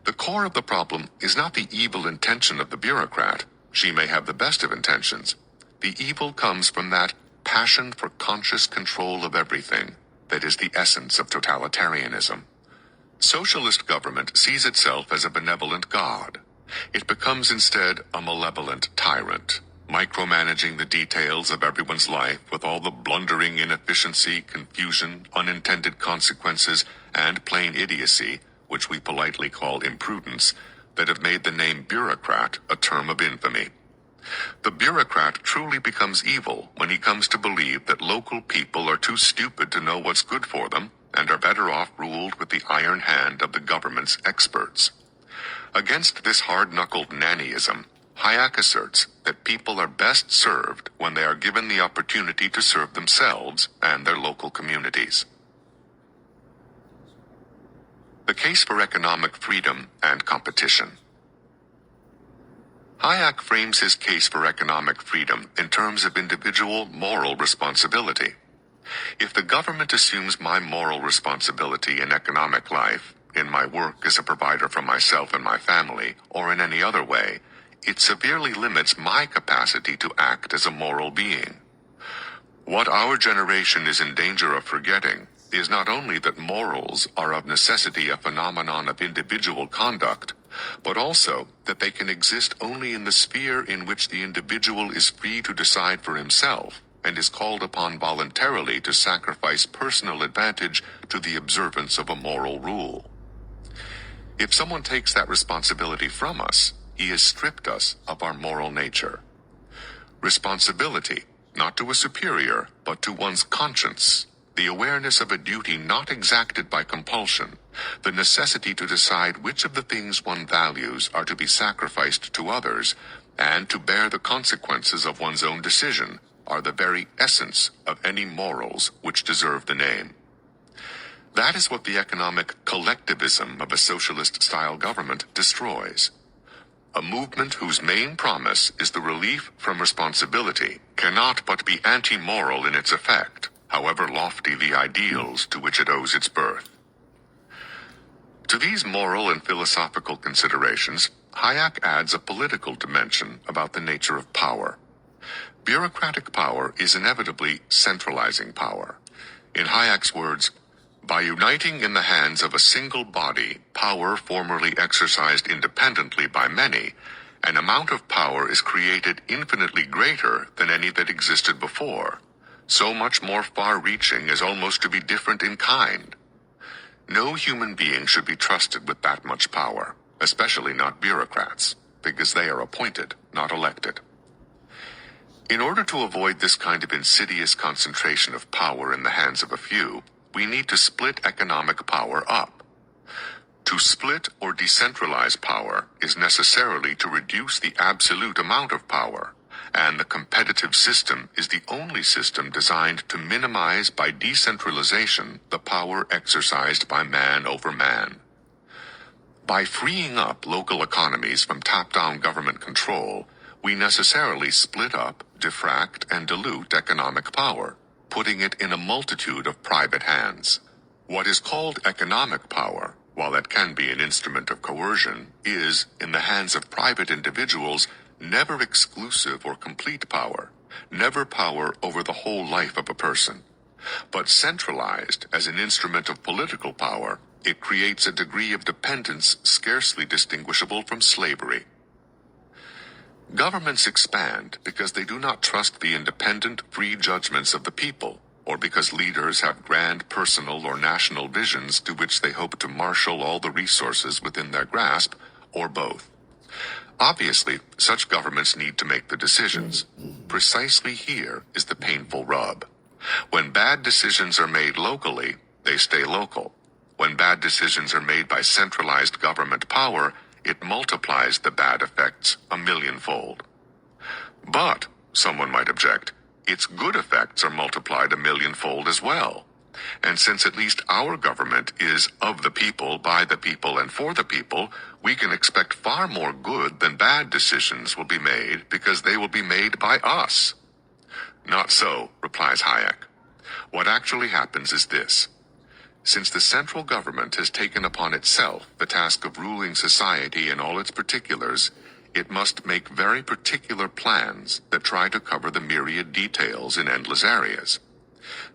The core of the problem is not the evil intention of the bureaucrat. She may have the best of intentions. The evil comes from that passion for conscious control of everything that is the essence of totalitarianism. Socialist government sees itself as a benevolent god. It becomes instead a malevolent tyrant, micromanaging the details of everyone's life with all the blundering inefficiency, confusion, unintended consequences, and plain idiocy, which we politely call imprudence, that have made the name bureaucrat a term of infamy. The bureaucrat truly becomes evil when he comes to believe that local people are too stupid to know what's good for them and are better off ruled with the iron hand of the government's experts. Against this hard-knuckled nannyism, Hayek asserts that people are best served when they are given the opportunity to serve themselves and their local communities. The case for economic freedom and competition. Hayek frames his case for economic freedom in terms of individual moral responsibility. If the government assumes my moral responsibility in economic life, in my work as a provider for myself and my family, or in any other way, it severely limits my capacity to act as a moral being. What our generation is in danger of forgetting is not only that morals are of necessity a phenomenon of individual conduct, but also that they can exist only in the sphere in which the individual is free to decide for himself and is called upon voluntarily to sacrifice personal advantage to the observance of a moral rule. If someone takes that responsibility from us, he has stripped us of our moral nature. Responsibility, not to a superior, but to one's conscience, the awareness of a duty not exacted by compulsion, the necessity to decide which of the things one values are to be sacrificed to others, and to bear the consequences of one's own decision, are the very essence of any morals which deserve the name. That is what the economic collectivism of a socialist-style government destroys. A movement whose main promise is the relief from responsibility cannot but be anti-moral in its effect, however lofty the ideals to which it owes its birth. To these moral and philosophical considerations, Hayek adds a political dimension about the nature of power. Bureaucratic power is inevitably centralizing power. In Hayek's words, by uniting in the hands of a single body power formerly exercised independently by many, an amount of power is created infinitely greater than any that existed before, so much more far-reaching as almost to be different in kind. No human being should be trusted with that much power, especially not bureaucrats, because they are appointed, not elected. In order to avoid this kind of insidious concentration of power in the hands of a few, we need to split economic power up. To split or decentralize power is necessarily to reduce the absolute amount of power, and the competitive system is the only system designed to minimize by decentralization the power exercised by man over man. By freeing up local economies from top-down government control, we necessarily split up, diffract, and dilute economic power, putting it in a multitude of private hands. What is called economic power, while it can be an instrument of coercion, is, in the hands of private individuals, never exclusive or complete power, never power over the whole life of a person. But centralized as an instrument of political power, it creates a degree of dependence scarcely distinguishable from slavery. Governments expand because they do not trust the independent, free judgments of the people, or because leaders have grand personal or national visions to which they hope to marshal all the resources within their grasp, or both. Obviously, such governments need to make the decisions. Precisely here is the painful rub. When bad decisions are made locally, they stay local. When bad decisions are made by centralized government power, it multiplies the bad effects a millionfold. But, someone might object, its good effects are multiplied a millionfold as well. And since at least our government is of the people, by the people, and for the people, we can expect far more good than bad decisions will be made because they will be made by us. Not so, replies Hayek. What actually happens is this. Since the central government has taken upon itself the task of ruling society in all its particulars, it must make very particular plans that try to cover the myriad details in endless areas.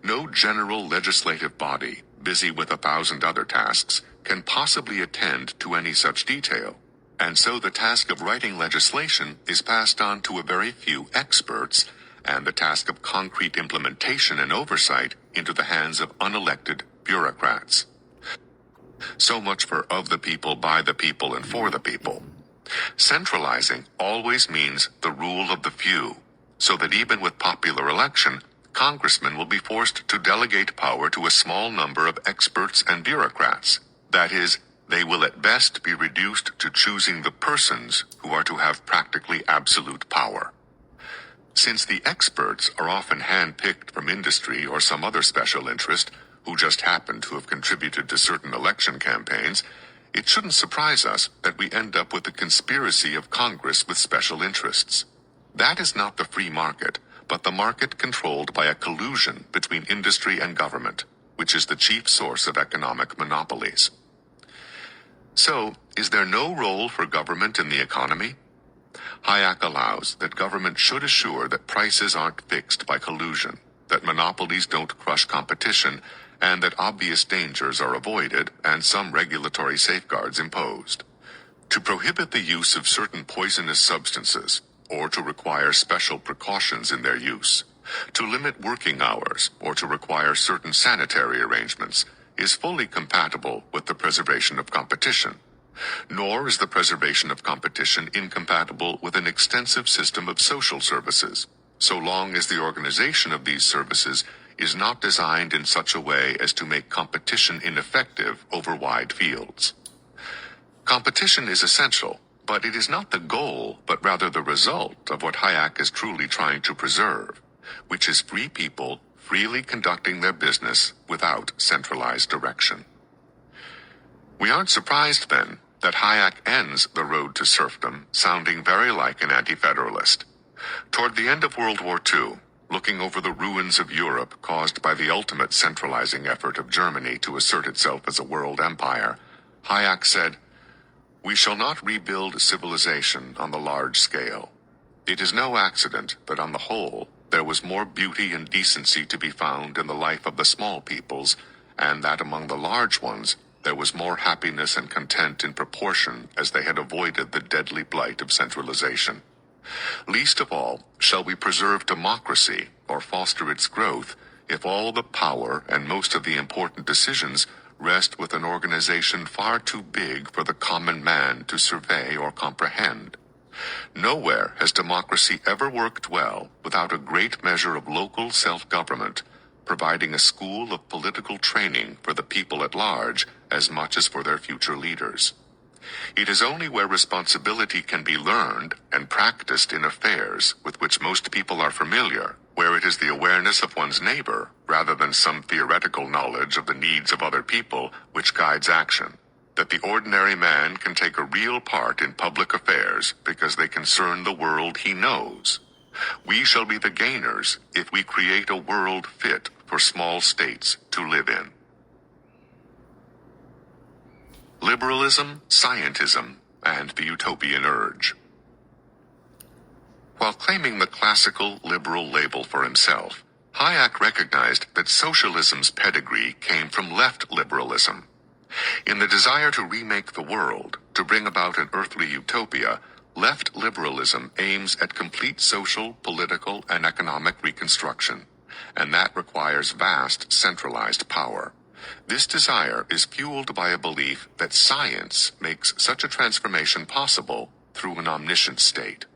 No general legislative body, busy with 1,000 other tasks, can possibly attend to any such detail, and so the task of writing legislation is passed on to a very few experts, and the task of concrete implementation and oversight into the hands of unelected bureaucrats. So much for of the people, by the people, and for the people. Centralizing always means the rule of the few, so that even with popular election, congressmen will be forced to delegate power to a small number of experts and bureaucrats. That is, they will at best be reduced to choosing the persons who are to have practically absolute power. Since the experts are often hand-picked from industry or some other special interest, who just happen to have contributed to certain election campaigns, it shouldn't surprise us that we end up with a conspiracy of Congress with special interests. That is not the free market, but the market controlled by a collusion between industry and government, which is the chief source of economic monopolies. So, is there no role for government in the economy? Hayek allows that government should assure that prices aren't fixed by collusion, that monopolies don't crush competition, and that obvious dangers are avoided and some regulatory safeguards imposed. To prohibit the use of certain poisonous substances, or to require special precautions in their use, to limit working hours, or to require certain sanitary arrangements, is fully compatible with the preservation of competition. Nor is the preservation of competition incompatible with an extensive system of social services, so long as the organization of these services is not designed in such a way as to make competition ineffective over wide fields. Competition is essential, but it is not the goal, but rather the result of what Hayek is truly trying to preserve, which is free people freely conducting their business without centralized direction. We aren't surprised, then, that Hayek ends The Road to Serfdom sounding very like an anti-federalist. Toward the end of World War II, looking over the ruins of Europe caused by the ultimate centralizing effort of Germany to assert itself as a world empire, Hayek said, "We shall not rebuild civilization on the large scale. It is no accident that on the whole there was more beauty and decency to be found in the life of the small peoples, and that among the large ones there was more happiness and content in proportion as they had avoided the deadly blight of centralization. Least of all shall we preserve democracy or foster its growth if all the power and most of the important decisions rest with an organization far too big for the common man to survey or comprehend. Nowhere has democracy ever worked well without a great measure of local self-government, providing a school of political training for the people at large as much as for their future leaders. It is only where responsibility can be learned and practiced in affairs with which most people are familiar, where it is the awareness of one's neighbor, rather than some theoretical knowledge of the needs of other people, which guides action, that the ordinary man can take a real part in public affairs because they concern the world he knows. We shall be the gainers if we create a world fit for small states to live in." Liberalism, scientism, and the utopian urge. While claiming the classical liberal label for himself, Hayek recognized that socialism's pedigree came from left liberalism. In the desire to remake the world, to bring about an earthly utopia, left liberalism aims at complete social, political, and economic reconstruction, and that requires vast centralized power. This desire is fueled by a belief that science makes such a transformation possible through an omniscient state.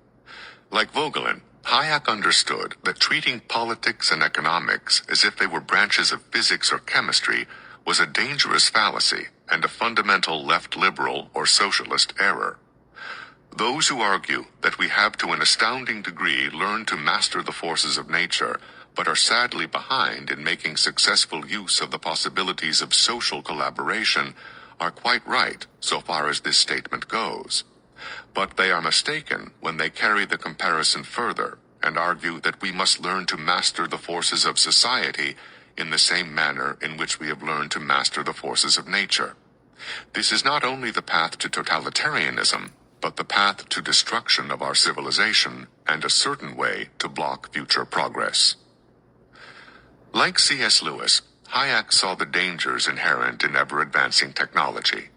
Like Vogelin, Hayek understood that treating politics and economics as if they were branches of physics or chemistry was a dangerous fallacy and a fundamental left liberal or socialist error. Those who argue that we have to an astounding degree learned to master the forces of nature, but are sadly behind in making successful use of the possibilities of social collaboration, are quite right so far as this statement goes. But they are mistaken when they carry the comparison further and argue that we must learn to master the forces of society in the same manner in which we have learned to master the forces of nature. This is not only the path to totalitarianism, but the path to destruction of our civilization and a certain way to block future progress. Like C.S. Lewis, Hayek saw the dangers inherent in ever-advancing technology.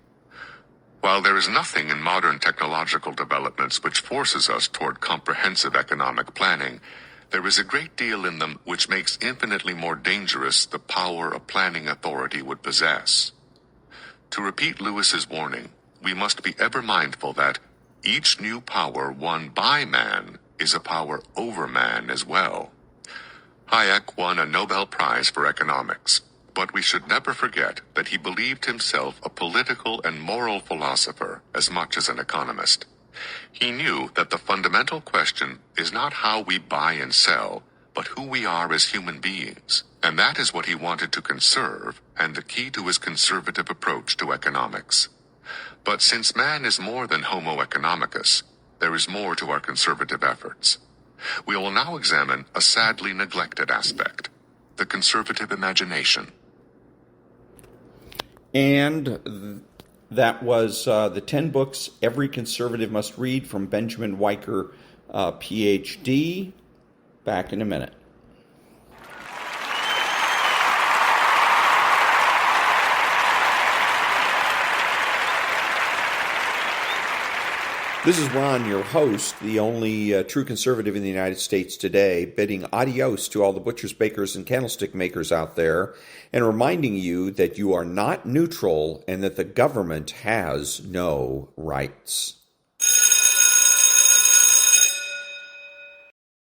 While there is nothing in modern technological developments which forces us toward comprehensive economic planning, there is a great deal in them which makes infinitely more dangerous the power a planning authority would possess. To repeat Lewis's warning, we must be ever mindful that each new power won by man is a power over man as well. Hayek won a Nobel Prize for economics, but we should never forget that he believed himself a political and moral philosopher as much as an economist. He knew that the fundamental question is not how we buy and sell, but who we are as human beings, and that is what he wanted to conserve and the key to his conservative approach to economics. But since man is more than Homo economicus, there is more to our conservative efforts. We will now examine a sadly neglected aspect, the conservative imagination. And that was the 10 books every conservative must read from Benjamin-Wiker, Ph.D. Back in a minute. This is Ron, your host, the only true conservative in the United States today, bidding adios to all the butchers, bakers, and candlestick makers out there, and reminding you that you are not neutral and that the government has no rights.